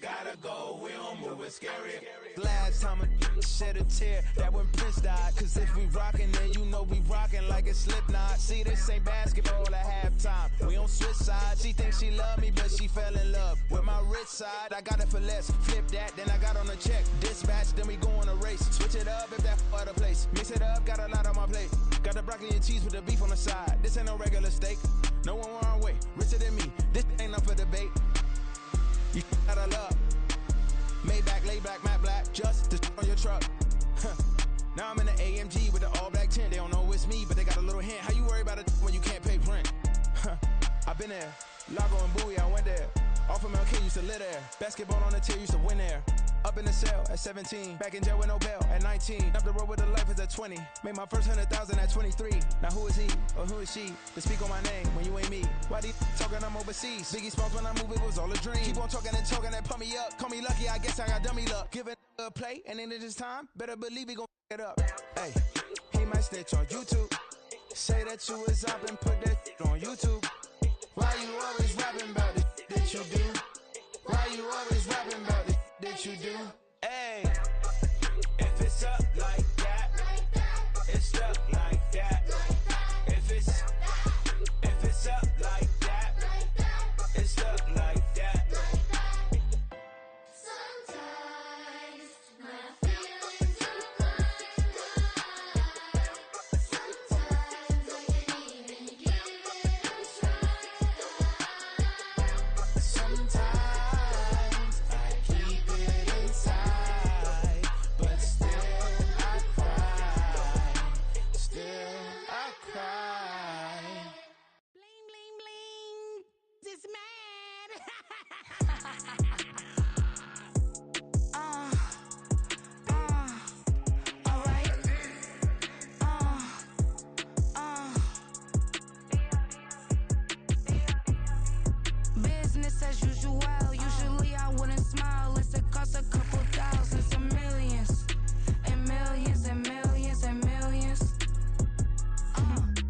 gotta go, we don't move it scary.
Last time a shed a tear, that when Prince died. Cause if we rockin', then you know we rockin' like it's Slipknot. See, this ain't basketball at halftime. We on switch sides. She thinks she love me, but she fell in love with my rich side. I got it for less. Flip that, then I got on a check. Dispatch, then we go on a race. Switch it up if that other place. Mix it up, got a lot on my plate. Got the broccoli and cheese with the beef on the side. This ain't no regular steak. No one wrong way, richer than me. This ain't up for debate. You got a love. Maybach, laid back, matte black, just to on your truck. Now I'm in the AMG with the all black tint. They don't know it's me, but they got a little hint. How you worry about it when you can't pay rent? I've been there. Lago and Bowie, I went there. Off of MLK, used to live there. Basketball on the tier, used to win there. Up in the cell at 17. Back in jail with no bail at 19. Up the road with the life is at 20. Made my first 100,000 at 23. Now who is he or who is she to speak on my name when you ain't me? Why these talking I'm overseas? Biggie Smalls when I move, it was all a dream. Keep on talking and pump me up. Call me lucky, I guess I got dummy luck. Give it a play and then it's time. Better believe he gon' it up. Hey, he might snitch on YouTube. Say that you was up and put that on YouTube. Why you always rapping about the that you do? Why you always rapping about the that you do? Hey, if it's up like that, it's up like that. If it's up like that, it's up like that.
Sometimes my feelings are blind. Sometimes I can't even give it a try. Sometimes I keep it inside, but still I cry. Still I cry.
Bling, bling, bling. This man. Alright. Business as usual. Usually I wouldn't smile. It's it costs a couple thousands and millions. And millions and millions and millions.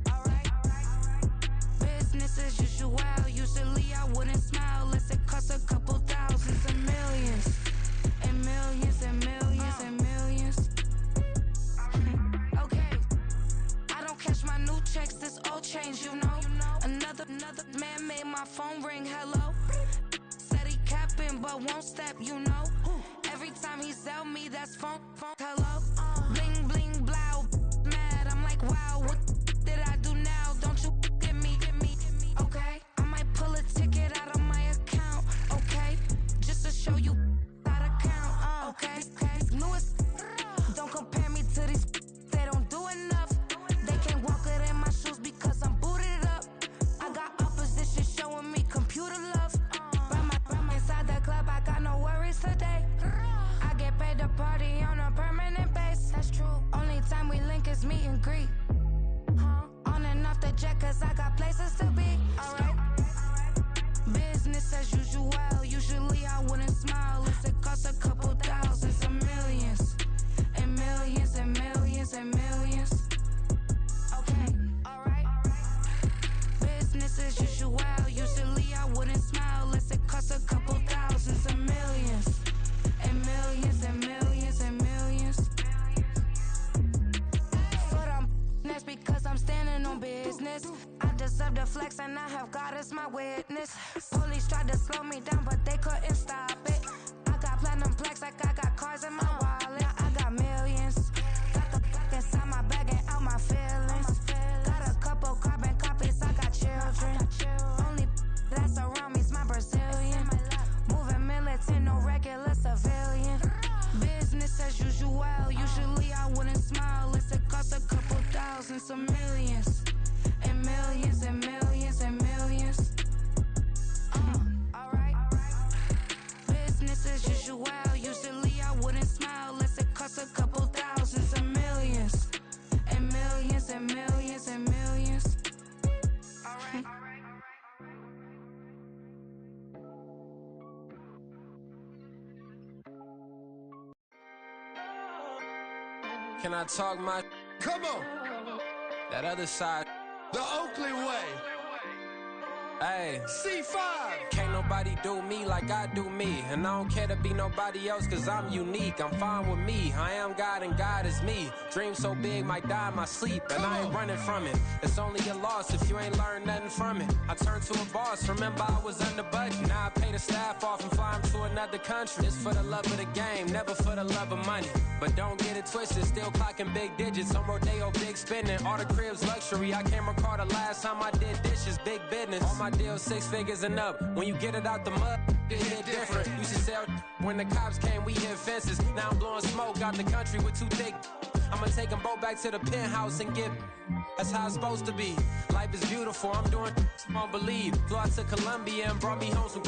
Alright. Business as usual. Usually I wouldn't smile. Unless it costs a couple thousands and millions. And millions and millions and millions. Okay. I don't cash my new checks, this old change, you know. Another man made my phone ring, hello. Said he capping but won't step, you know. Every time he sell me, that's phone, hello. Bling, bling, blow, mad, I'm like, wow, what did I do now? Don't you get me, okay? I might pull a ticket out of my account, okay? Just to show you how to count, okay? Newest, don't compare me to these, they don't do enough. They can't walk it in my shoes because I'm booted up. I got opposition showing me computer love. Run inside the club, I got no worries today. I get paid to party on a permanent base. That's true. Only time we link is meet and greet. On and off the jet, cause I got places to be. Alright. Business as usual. Usually I wouldn't smile. Unless it costs a couple business. I deserve the flex and I have God as my witness. Police tried to slow me down, but they couldn't stop it. I got platinum plaques like I got cars in my wallet. I got millions. Got the fuck inside my bag and out my feelings. Got a couple carbon copies, I got children. Only that's around me's my Brazilian. Moving militant, no regular civilian. Business as usual, usually I wouldn't smile. It costs a couple thousand, some millions. And millions and millions and millions. Alright. Business as usual, usually I wouldn't smile. Unless it costs a couple thousand, some millions. And millions and millions and millions. Alright.
Can I talk my?
Come on.
That other side.
The Oakley way.
Hey.
C5.
Can't nobody do me like I do me. And I don't care to be nobody else cause I'm unique. I'm fine with me. I am God and God is me. Dream so big might die in my sleep. And I ain't running from it. It's only a loss if you ain't learned nothing from it. I turned to a boss. Remember I was under budget. Now I pay the staff off and fly them to another country. It's for the love of the game, never for the love of money. But don't get it twisted. Still clocking big digits. On Rodeo, big spending. All the cribs luxury. I can't recall the last time I did dishes. Big business. All my deals 6 figures and up. When you get it out the mud, it hit different. Used to sell when the cops came, we hit fences. Now I'm blowing smoke out the country with too thick. I'ma take them both back to the penthouse and get. That's how it's supposed to be. Life is beautiful. I'm doing won't believe. Flew out to Colombia and brought me home some.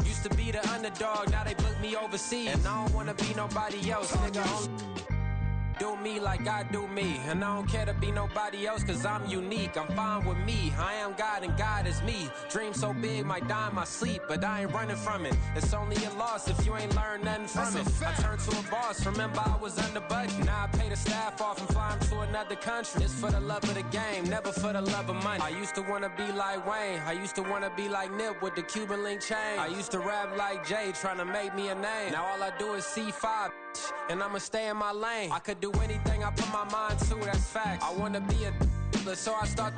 Used to be the underdog, now they book me overseas. And I don't wanna be nobody else, nigga. Do me like I do me. And I don't care to be nobody else cause I'm unique. I'm fine with me. I am God and God is me. Dream so big might die in my sleep. But I ain't running from it. It's only a loss if you ain't learned nothing from it. I turned to a boss. Remember I was under budget. Now I pay the staff off and fly them to another country. It's for the love of the game, never for the love of money. I used to wanna be like Wayne. I used to wanna be like Nip with the Cuban link chain. I used to rap like Jay trying to make me a name. Now all I do is C5 and I'ma stay in my lane. I could do anything I put my mind to, that's fact. I wanna be a so I start.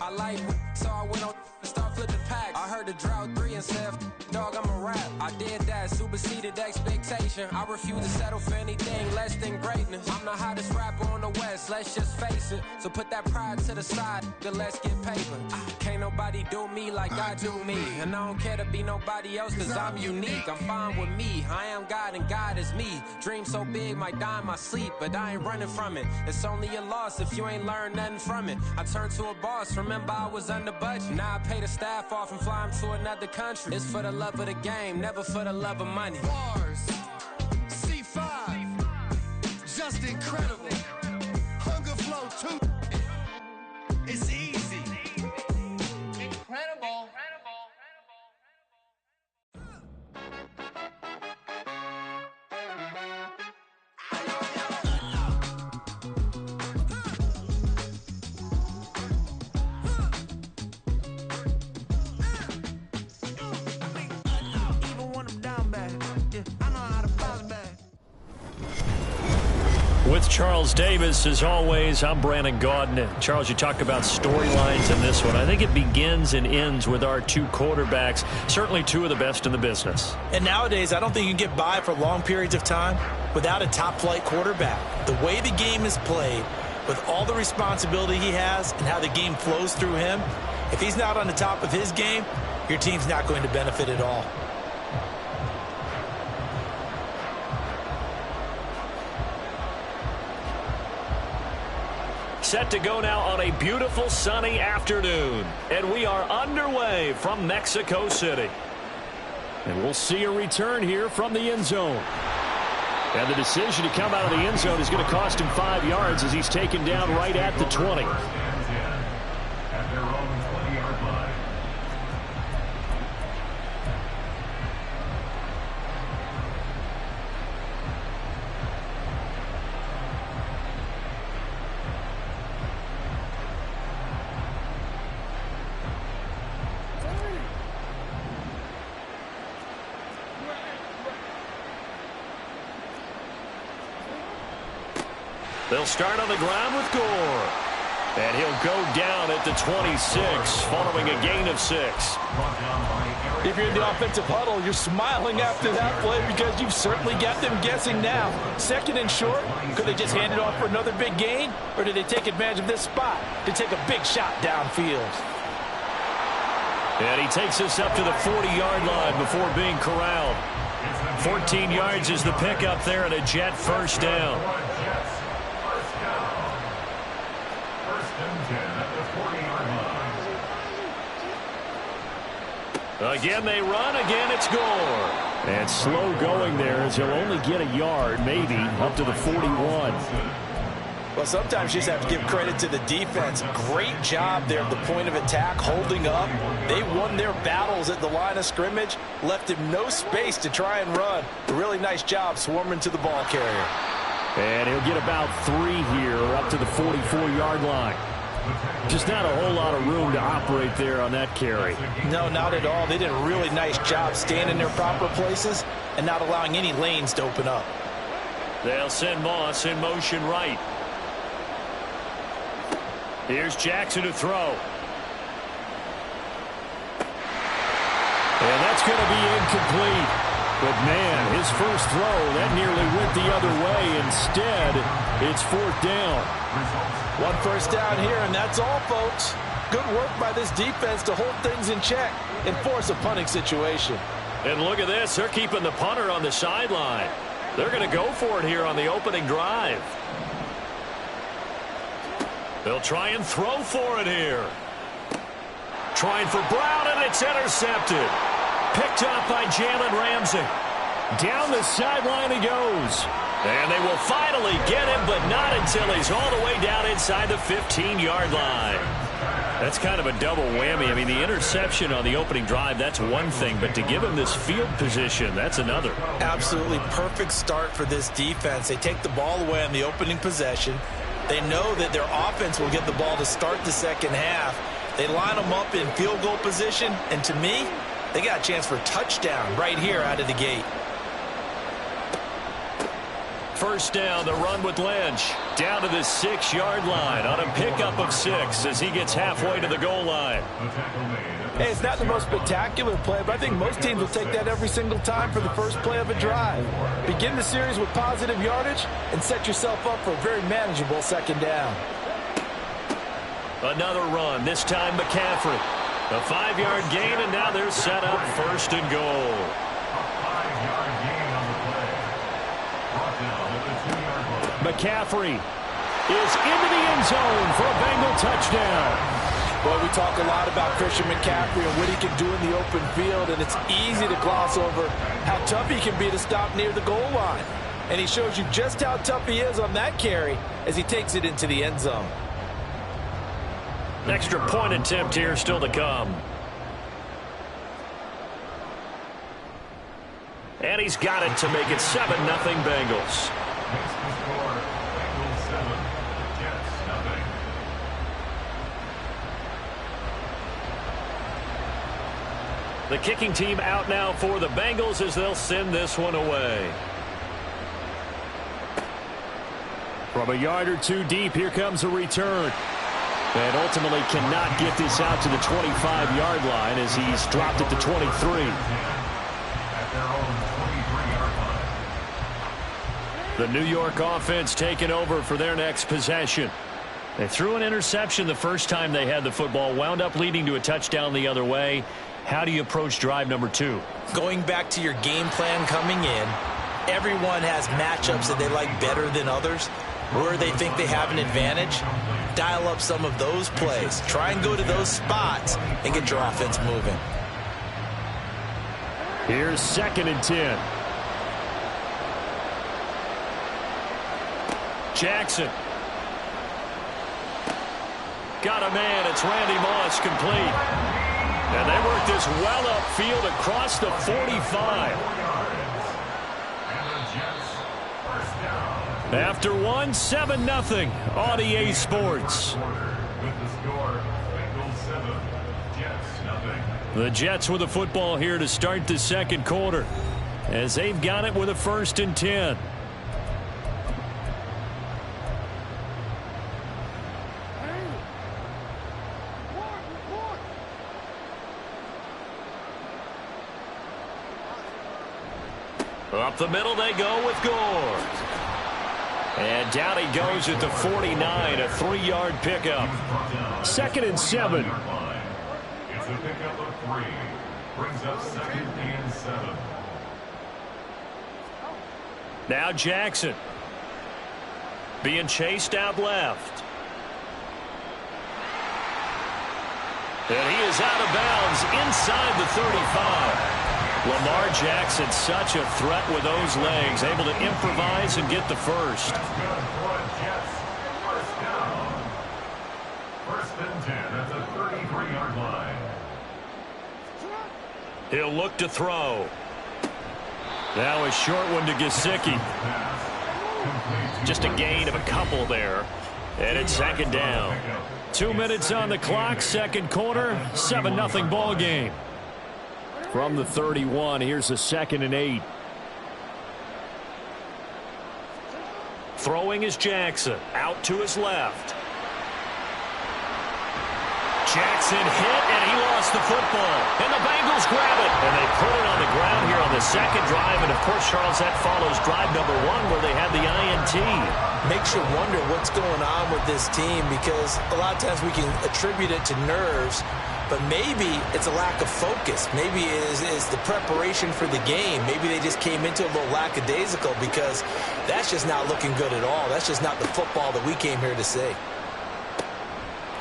I like so I went on start flipping packs. I heard the drought 3 and said, dog, I'm a rap. I did that, superseded expectation. I refuse to settle for anything less than greatness. I'm the hottest rapper on the West, let's just face it. So put that pride to the side, then let's get paper. Can't nobody do me like I do me. And I don't care to be nobody else cause I'm unique. I'm fine with me, I am God and God is me. Dream so big might die in my sleep, but I ain't running from it. It's only a loss if you ain't learned nothing from it. I turned to a boss, remember I was under budget. Now I pay the staff off and fly them to another country. It's for the love of the game, never for the love of money.
Bars. C5. Just incredible. Hunger Flow 2. It's easy.
Incredible.
With Charles Davis, as always, I'm Brandon Gaudin. Charles, you talk about storylines in this one. I think it begins and ends with our 2 quarterbacks, certainly 2 of the best in the business.
And nowadays, I don't think you can get by for long periods of time without a top-flight quarterback. The way the game is played, with all the responsibility he has and how the game flows through him, if he's not on the top of his game, your team's not going to benefit at all.
Set to go now on a beautiful sunny afternoon. And we are underway from Mexico City. And we'll see a return here from the end zone. And the decision to come out of the end zone is going to cost him 5 yards as he's taken down right at the 20.
At their own 20-yard line.
They'll start on the ground with Gore. And he'll go down at the 26 following a gain of 6.
If you're in the offensive huddle, you're smiling after that play because you've certainly got them guessing now. 2nd and short, could they just hand it off for another big gain? Or did they take advantage of this spot to take a big shot downfield?
And he takes us up to the 40-yard line before being corralled. 14 yards is the pickup there and a Jet first down. Again they run, again it's Gore. And slow going there as he'll only get a yard, maybe, up to the 41.
Well, sometimes you just have to give credit to the defense. Great job there at the point of attack, holding up. They won their battles at the line of scrimmage, left him no space to try and run. A really nice job swarming to the ball carrier.
And he'll get about 3 here, up to the 44-yard line. Just not a whole lot of room to operate there on that carry.
No, not at all. They did a really nice job staying in their proper places and not allowing any lanes to open up.
They'll send Moss in motion right. Here's Jackson to throw. And that's going to be incomplete. But, man, his first throw, that nearly went the other way. Instead, it's 4th down.
1 first down here, and that's all, folks. Good work by this defense to hold things in check and force a punting situation.
And look at this. They're keeping the punter on the sideline. They're going to go for it here on the opening drive. They'll try and throw for it here. Trying for Brown, and it's intercepted. Picked up by Jalen Ramsey. Down the sideline he goes. And they will finally get him, but not until he's all the way down inside the 15-yard line. That's kind of a double whammy. I mean, the interception on the opening drive, that's one thing, but to give him this field position, that's another.
Absolutely perfect start for this defense. They take the ball away on the opening possession. They know that their offense will get the ball to start the second half. They line them up in field goal position, and to me, they got a chance for a touchdown right here out of the gate.
First down, the run with Lynch. Down to the 6-yard line on a pickup of 6 as he gets halfway to the goal line.
Hey, it's not the most spectacular play, but I think most teams will take that every single time for the first play of a drive. Begin the series with positive yardage and set yourself up for a very manageable second down.
Another run, this time McCaffrey. A 5-yard gain, and now they're set up 1st and goal. McCaffrey is into the end zone for a Bengal touchdown.
Well, we talk a lot about Christian McCaffrey and what he can do in the open field, and it's easy to gloss over how tough he can be to stop near the goal line. And he shows you just how tough he is on that carry as he takes it into the end zone.
Extra point attempt here still to come. And he's got it to make it 7-0 Bengals. The kicking team out now for the Bengals as they'll send this one away. From a yard or two deep, here comes a return. And ultimately cannot get this out to the 25-yard line as he's dropped it to 23. The New York offense taking over for their next possession. They threw an interception the first time they had the football, wound up leading to a touchdown the other way. How do you approach drive number 2?
Going back to your game plan coming in, everyone has matchups that they like better than others, where they think they have an advantage. Dial up some of those plays. Try and go to those spots and get your offense moving.
Here's 2nd and 10. Jackson. Got a man. It's Randy Moss complete. And they work this well upfield across the 45. After one, 7-0 on EA Sports. The Jets with the football here to start the second quarter as they've got it with a 1st and 10. Up the middle they go with Gore. And down he goes at the 49, a 3-yard pickup. 2nd and 7.
It's a pickup of 3. Brings up 2nd and 7.
Now Jackson. Being chased out left. And he is out of bounds inside the 35. Lamar Jackson, such a threat with those legs, able to improvise and get the first.
That's good for a Jets first down. 1st and 10 at the 33-yard line.
He'll look to throw. Now a short one to Gesicki. Just a gain of a couple there. And it's 2nd down. 2 minutes on the clock, 2nd quarter, 7-0 ball game. From the 31, here's a 2nd and 8. Throwing is Jackson. Out to his left. Jackson hit, and he lost the football. And the Bengals grab it. And they put it on the ground here on the 2nd drive. And, of course, Charles, that follows drive number 1 where they had the INT.
Makes you wonder what's going on with this team because a lot of times we can attribute it to nerves, but maybe it's a lack of focus. Maybe it is the preparation for the game. Maybe they just came into it a little lackadaisical because that's just not looking good at all. That's just not the football that we came here to see.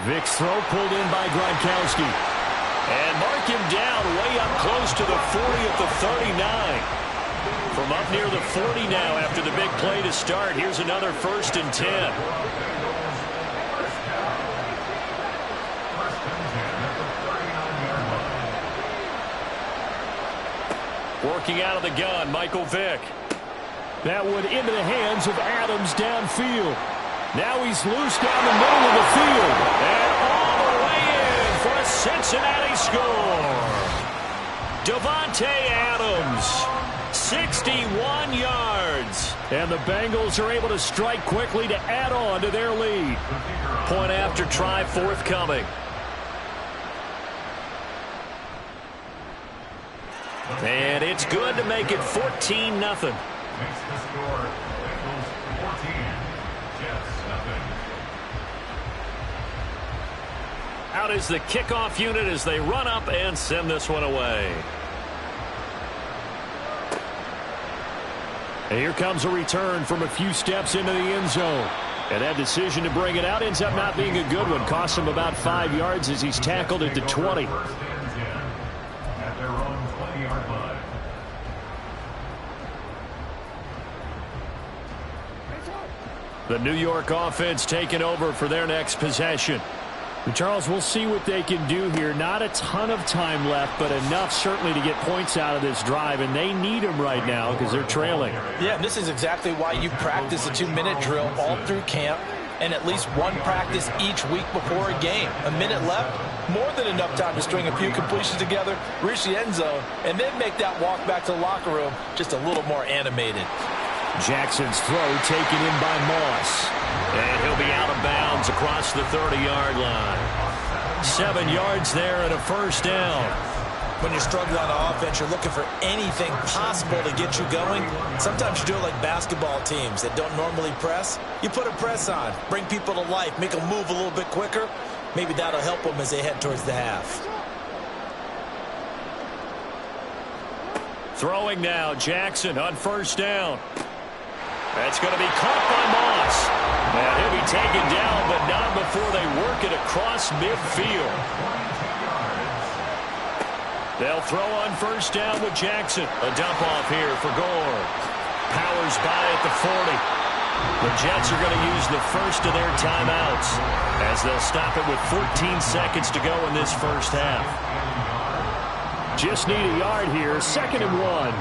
Vic's throw pulled in by Gronkowski. And mark him down way up close to the 40 at the 39. From up near the 40 now after the big play to start. Here's another 1st and 10. Working out of the gun, Michael Vick. That one into the hands of Adams downfield. Now he's loose down the middle of the field. And all the way in for a Cincinnati score. Davante Adams, 61 yards. And the Bengals are able to strike quickly to add on to their lead. Point after try forthcoming. And it's good to make it 14-0.
Makes the score Bengals 14, Jets 0.
Out is the kickoff unit as they run up and send this one away. And here comes a return from a few steps into the end zone. And that decision to bring it out ends up not being a good one. Costs him about 5 yards as he's tackled at the 20.
At their own 20-yard line.
The New York offense taking over for their next possession. And Charles, we'll see what they can do here. Not a ton of time left, but enough certainly to get points out of this drive, and they need them right now because they're trailing.
Yeah, and this is exactly why you practice a 2-minute drill all through camp and at least one practice each week before a game. A minute left, more than enough time to string a few completions together, reach the end zone, and then make that walk back to the locker room just a little more animated.
Jackson's throw taken in by Moss. And he'll be out of bounds across the 30-yard line. 7 yards there and a first down.
When you're struggling on offense, you're looking for anything possible to get you going. Sometimes you do it like basketball teams that don't normally press. You put a press on, bring people to life, make them move a little bit quicker. Maybe that'll help them as they head towards the half.
Throwing now, Jackson on first down. That's going to be caught by Moss. And he'll be taken down, but not before they work it across midfield. They'll throw on first down with Jackson. A dump off here for Gore. Powers by at the 40. The Jets are going to use the first of their timeouts as they'll stop it with 14 seconds to go in this first half. Just need a yard here, 2nd and 1.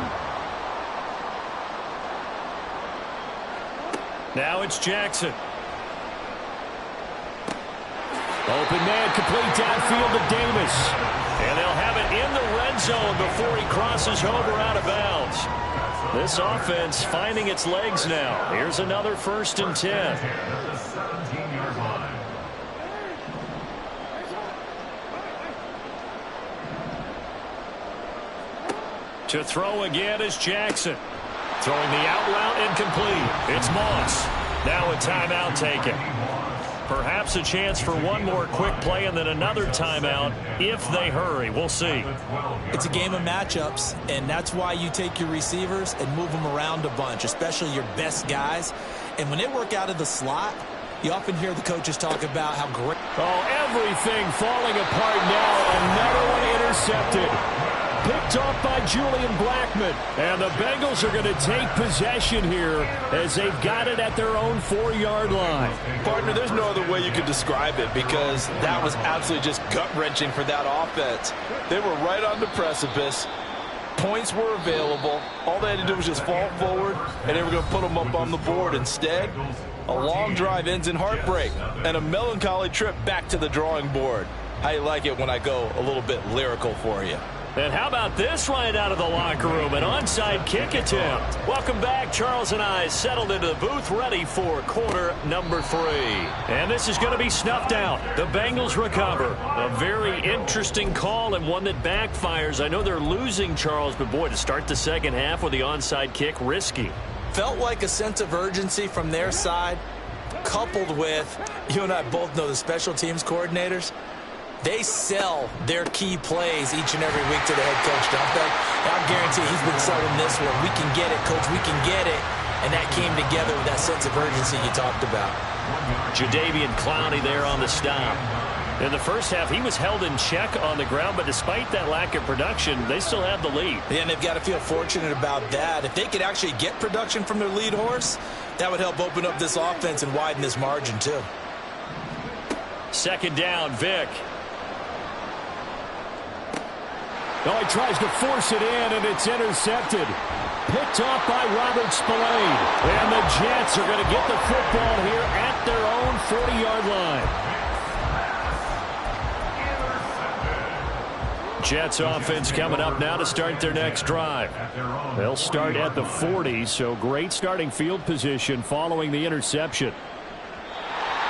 Now it's Jackson. Open man, complete downfield to Davis. And they'll have it in the red zone before he crosses over out of bounds. This offense finding its legs now. Here's another 1st and 10. To throw again is Jackson. Throwing the out route incomplete. It's Moss. Now a timeout taken. Perhaps a chance for one more quick play and then another timeout if they hurry. We'll see.
It's a game of matchups, and that's why you take your receivers and move them around a bunch, especially your best guys. And when they work out of the slot, you often hear the coaches talk about how great.
Oh, everything falling apart now. Another one intercepted. Picked off by Julian Blackmon. And the Bengals are going to take possession here as they've got it at their own 4-yard line.
Partner, there's no other way you could describe it because that was absolutely just gut-wrenching for that offense. They were right on the precipice. Points were available. All they had to do was just fall forward, and they were going to put them up on the board. Instead, a long drive ends in heartbreak and a melancholy trip back to the drawing board. How you like it when I go a little bit lyrical for you?
And how about this right out of the locker room? An onside kick attempt. Welcome back. Charles and I settled into the booth ready for quarter number 3. And this is going to be snuffed out. The Bengals recover. A very interesting call and one that backfires. I know they're losing, Charles, but boy, to start the second half with the onside kick, risky.
Felt like a sense of urgency from their side, coupled with, you and I both know the special teams coordinators. They sell their key plays each and every week to the head coach, don't they? And I guarantee he's been selling this one. We can get it, coach. We can get it. And that came together with that sense of urgency you talked about.
Jadeveon Clowney there on the stop. In the first half, he was held in check on the ground, but despite that lack of production, they still have the lead.
Yeah, and they've got to feel fortunate about that. If they could actually get production from their lead horse, that would help open up this offense and widen this margin, too.
Second down, Vick. Oh, he tries to force it in, and it's intercepted. Picked off by Robert Spillane. And the Jets are going to get the football here at their own 40-yard line. Jets offense coming up now to start their next drive. They'll start at the 40, so great starting field position following the interception.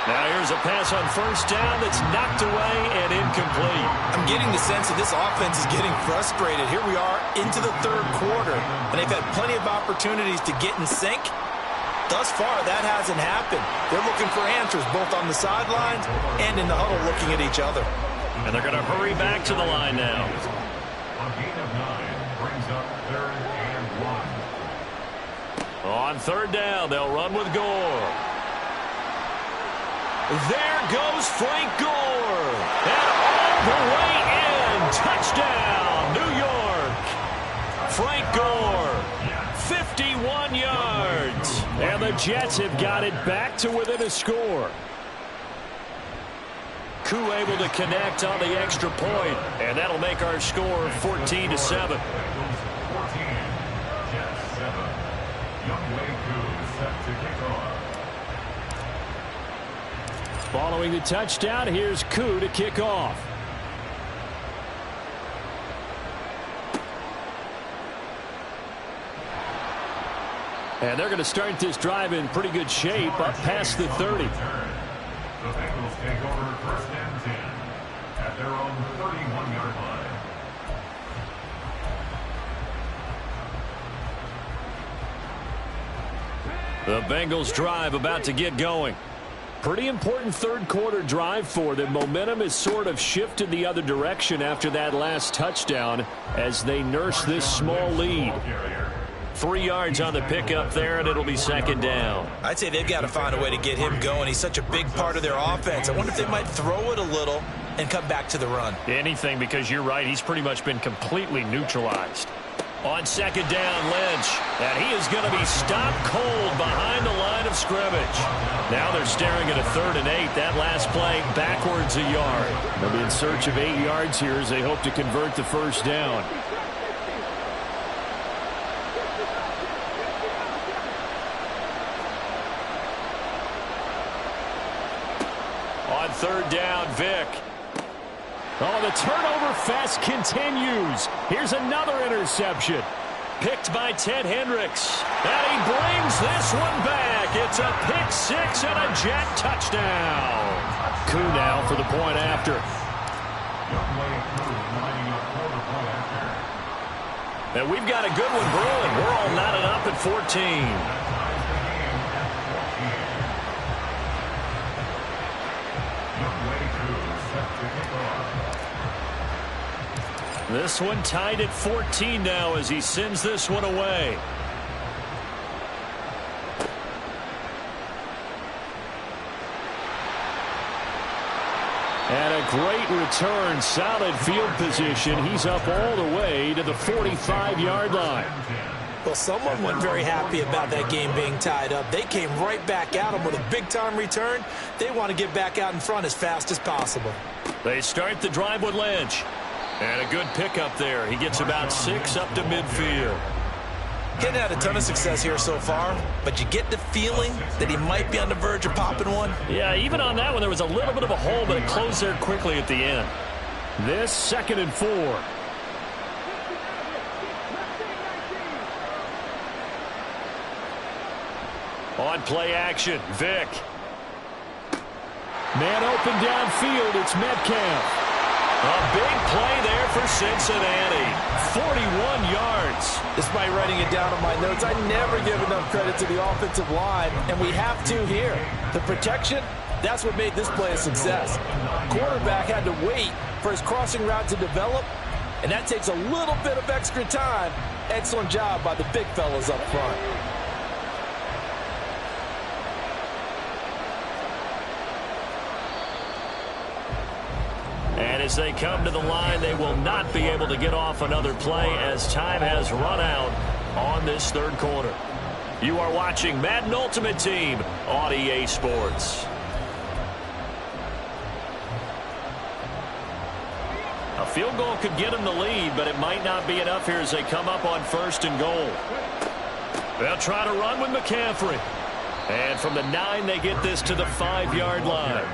Now here's a pass on first down that's knocked away and incomplete.
I'm getting the sense that this offense is getting frustrated. Here we are into the third quarter, and they've had plenty of opportunities to get in sync. Thus far, that hasn't happened. They're looking for answers both on the sidelines and in the huddle looking at each other.
And they're going to hurry back to the line now.
A gain of 9 brings up 3rd and 1.
On third down, they'll run with Gore. There goes Frank Gore. And all the way in. Touchdown, New York. Frank Gore, 51 yards. And the Jets have got it back to within a score. Koo able to connect on the extra point. And that'll make our score 14-7.
14, Jets 7. Younghoe Koo set to kick off.
Following the touchdown, here's Koo to kick off. And they're going to start this drive in pretty good shape up past the 30.
The Bengals take over 1st and 10 at their own 31-yard line.
The Bengals drive about to get going. Pretty important third quarter drive for them. Momentum has sort of shifted the other direction after that last touchdown as they nurse this small lead. 3 yards on the pickup there, and it'll be second down.
I'd say they've got to find a way to get him going. He's such a big part of their offense. I wonder if they might throw it a little and come back to the run.
Anything, because you're right. He's pretty much been completely neutralized. On second down, Lynch. And he is going to be stopped cold behind the line of scrimmage. Now they're staring at a 3rd and 8. That last play backwards a yard. They'll be in search of 8 yards here as they hope to convert the first down. On third down, Vick. Oh, the turnover fest continues. Here's another interception. Picked by Ted Hendricks. And he brings this one back. It's a pick 6 and a Jet touchdown. Koo now for the point after.
Younghoe Koo lining up for the point after.
And we've got a good one brewing. We're all knotted up at 14. This one tied at 14 now as he sends this one away. And a great return, solid field position. He's up all the way to the 45-yard line.
Well, someone wasn't very happy about that game being tied up. They came right back at him with a big-time return. They want to get back out in front as fast as possible.
They start the drive with Lynch. And a good pickup there. He gets about 6 up to midfield.
Hadn't had a ton of success here so far, but you get the feeling that he might be on the verge of popping one.
Yeah, even on that one, there was a little bit of a hole, but it closed there quickly at the end. This 2nd and 4. On play action, Vick. Man open downfield, it's Metcalf. A big play there for Cincinnati. 41 yards.
Despite writing it down on my notes, I never give enough credit to the offensive line, and we have to here. The protection, that's what made this play a success. Quarterback had to wait for his crossing route to develop, and that takes a little bit of extra time. Excellent job by the big fellas up front.
And as they come to the line, they will not be able to get off another play as time has run out on this 3rd quarter. You are watching Madden Ultimate Team on EA Sports. A field goal could get them the lead, but it might not be enough here as they come up on 1st and goal. They'll try to run with McCaffrey. And from the 9, they get this to the 5-yard line.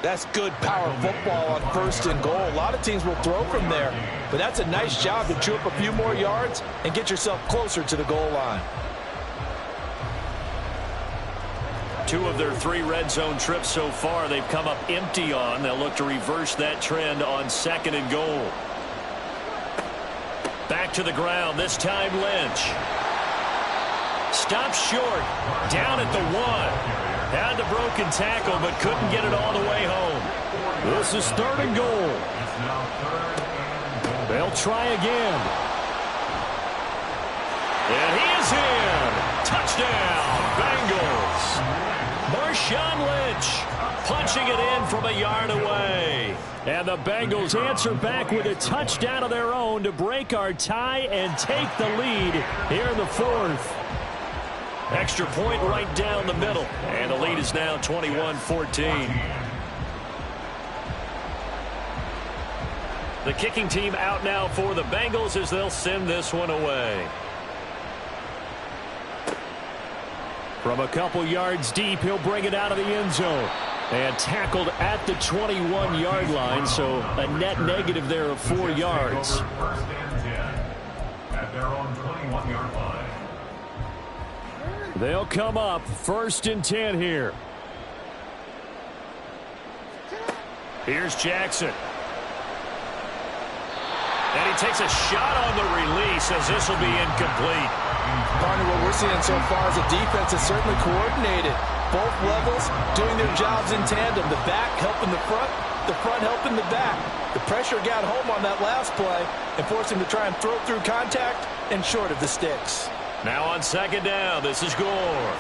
That's good power football on 1st and goal. A lot of teams will throw from there, but that's a nice job to chew up a few more yards and get yourself closer to the goal line.
2 of their 3 red zone trips so far they've come up empty on. They'll look to reverse that trend on 2nd and goal. Back to the ground, this time Lynch. Stops short, down at the 1. Had the broken tackle, but couldn't get it all the way home. This is 3rd and goal. They'll try again. And he is in. Touchdown, Bengals. Marshawn Lynch punching it in from a yard away. And the Bengals answer back with a touchdown of their own to break our tie and take the lead here in the 4th. Extra point right down the middle. And the lead is now 21-14. The kicking team out now for the Bengals as they'll send this one away. From a couple yards deep, he'll bring it out of the end zone. And tackled at the 21-yard line, so a net negative there of 4 yards.
1st and 10 at their own 21-yard line.
They'll come up 1st and 10 here. Here's Jackson. And he takes a shot on the release as this will be incomplete.
Partner, what we're seeing so far is a defense that's certainly coordinated. Both levels doing their jobs in tandem. The back helping the front helping the back. The pressure got home on that last play and forced him to try and throw through contact and short of the sticks.
Now on 2nd down, this is Gore.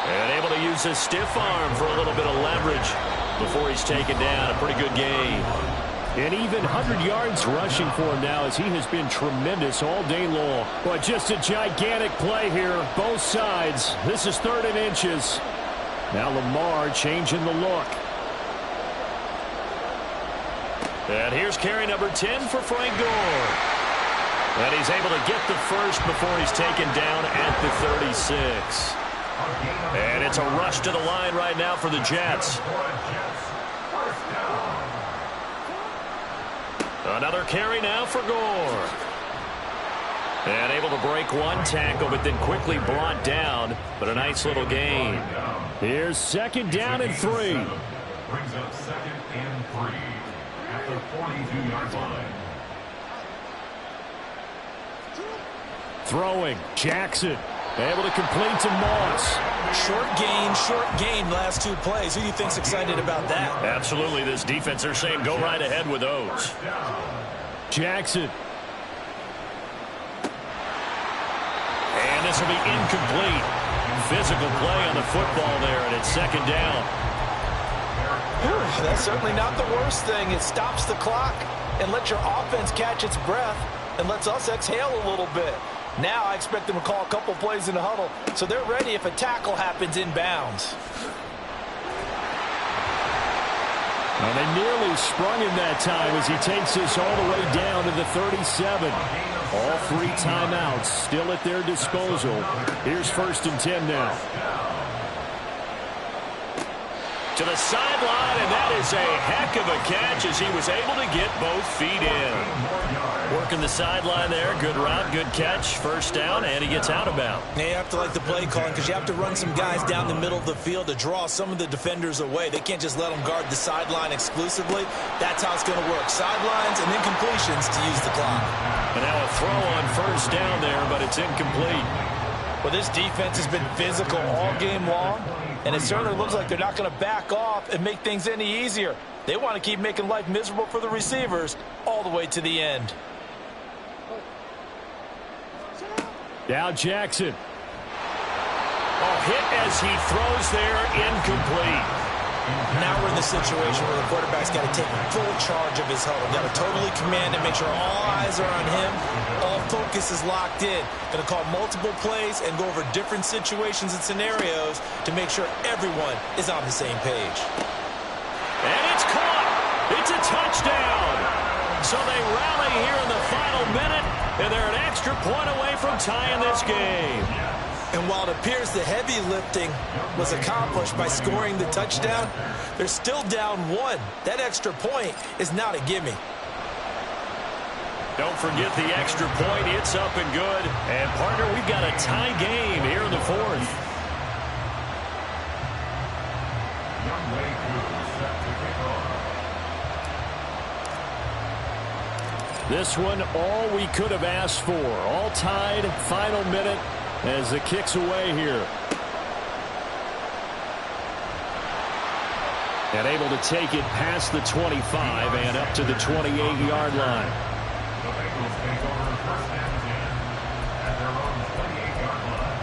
And able to use his stiff arm for a little bit of leverage before he's taken down. A pretty good game. And even 100 yards rushing for him now as he has been tremendous all day long. But just a gigantic play here, both sides. This is 3rd and inches. Now Lamar changing the look. And here's carry number 10 for Frank Gore. And he's able to get the first before he's taken down at the 36. And it's a rush to the line right now for the Jets. Another carry now for Gore. And able to break one tackle, but then quickly brought down. But a nice little gain. Here's 2nd down and 3.
Brings up 2nd and 3 at the 42-yard line.
Throwing, Jackson. Able to complete to Moss.
Short gain last 2 plays. Who do you think's excited about that?
Absolutely. This defense, they're saying go right ahead with those. Jackson. And this will be incomplete. Physical play on the football there, and it's second down.
Whew, that's certainly not the worst thing. It stops the clock and lets your offense catch its breath and lets us exhale a little bit. Now I expect them to call a couple plays in the huddle, so they're ready if a tackle happens inbounds.
Well, they nearly sprung him that time as he takes this all the way down to the 37. All 3 timeouts still at their disposal. Here's 1st and 10 now. To the sideline, and that is a heck of a catch as he was able to get both feet in. Working the sideline there. Good route, good catch. First down, and he gets out of bounds.
Yeah, you have to like the play calling because you have to run some guys down the middle of the field to draw some of the defenders away. They can't just let them guard the sideline exclusively. That's how it's going to work. Sidelines and then completions to use the clock.
And now a throw on first down there, but it's incomplete.
Well, this defense has been physical all game long, and it certainly looks like they're not going to back off and make things any easier. They want to keep making life miserable for the receivers all the way to the end.
Now Jackson. Oh, hit as he throws there, incomplete.
Now we're in the situation where the quarterback's got to take full charge of his huddle. Got to totally command and make sure all eyes are on him. All focus is locked in. Going to call multiple plays and go over different situations and scenarios to make sure everyone is on the same page.
And it's caught. It's a touchdown. So they rally here in the final minute, and they're an extra point away from tying this game.
And while it appears the heavy lifting was accomplished by scoring the touchdown, they're still down 1. That extra point is not a gimme.
Don't forget the extra point. It's up and good. And, partner, we've got a tie game here in the 4th. This one, all we could have asked for. All tied, final minute as the kick's away here. And able to take it past the 25 and up to the 28-yard line.
The Bengals take over 1st and 10 at their own 28-yard line.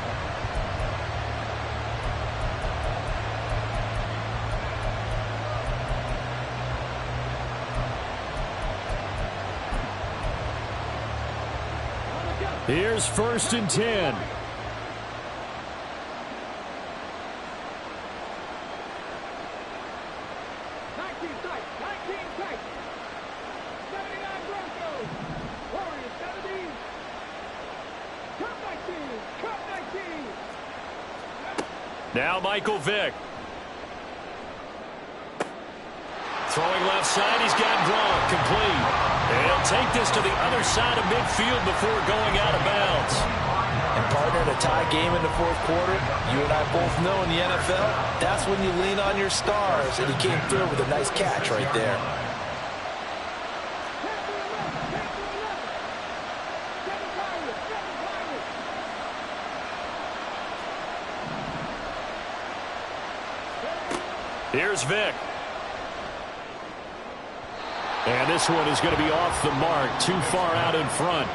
Here's 1st and 10. Now Michael Vick. Throwing left side, he's got Gronk, complete. And he'll take this to the other side of midfield before going out of bounds.
And partner, in a tie game in the 4th quarter, you and I both know in the NFL, that's when you lean on your stars, and he came through with a nice catch right there.
Here's Vick. And this one is going to be off the mark, too far out in front.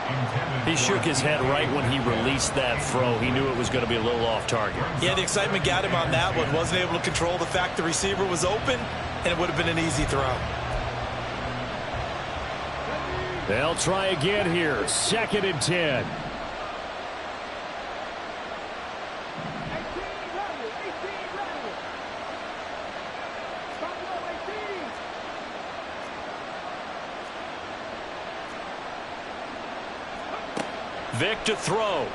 He shook his head right when he released that throw. He knew it was going to be a little off target.
Yeah, the excitement got him on that one. Wasn't able to control the fact the receiver was open, and it would have been an easy throw.
They'll try again here. 2nd and 10. Vick to throw.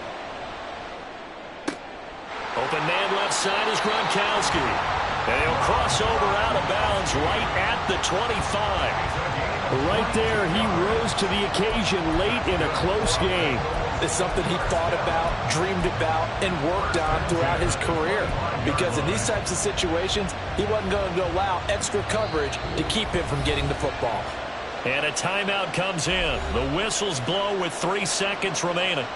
Open man left side is Gronkowski. And he'll cross over out of bounds right at the 25. Right there, he rose to the occasion late in a close game.
It's something he thought about, dreamed about, and worked on throughout his career. Because in these types of situations, he wasn't going to allow extra coverage to keep him from getting the football.
And a timeout comes in. The whistles blow with 3 seconds remaining.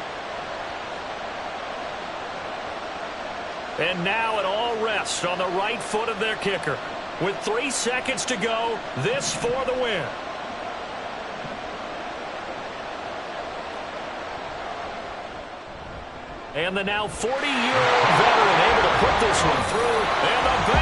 And now it all rests on the right foot of their kicker. With 3 seconds to go, this for the win. And the now 40-year-old veteran able to put this one through. And the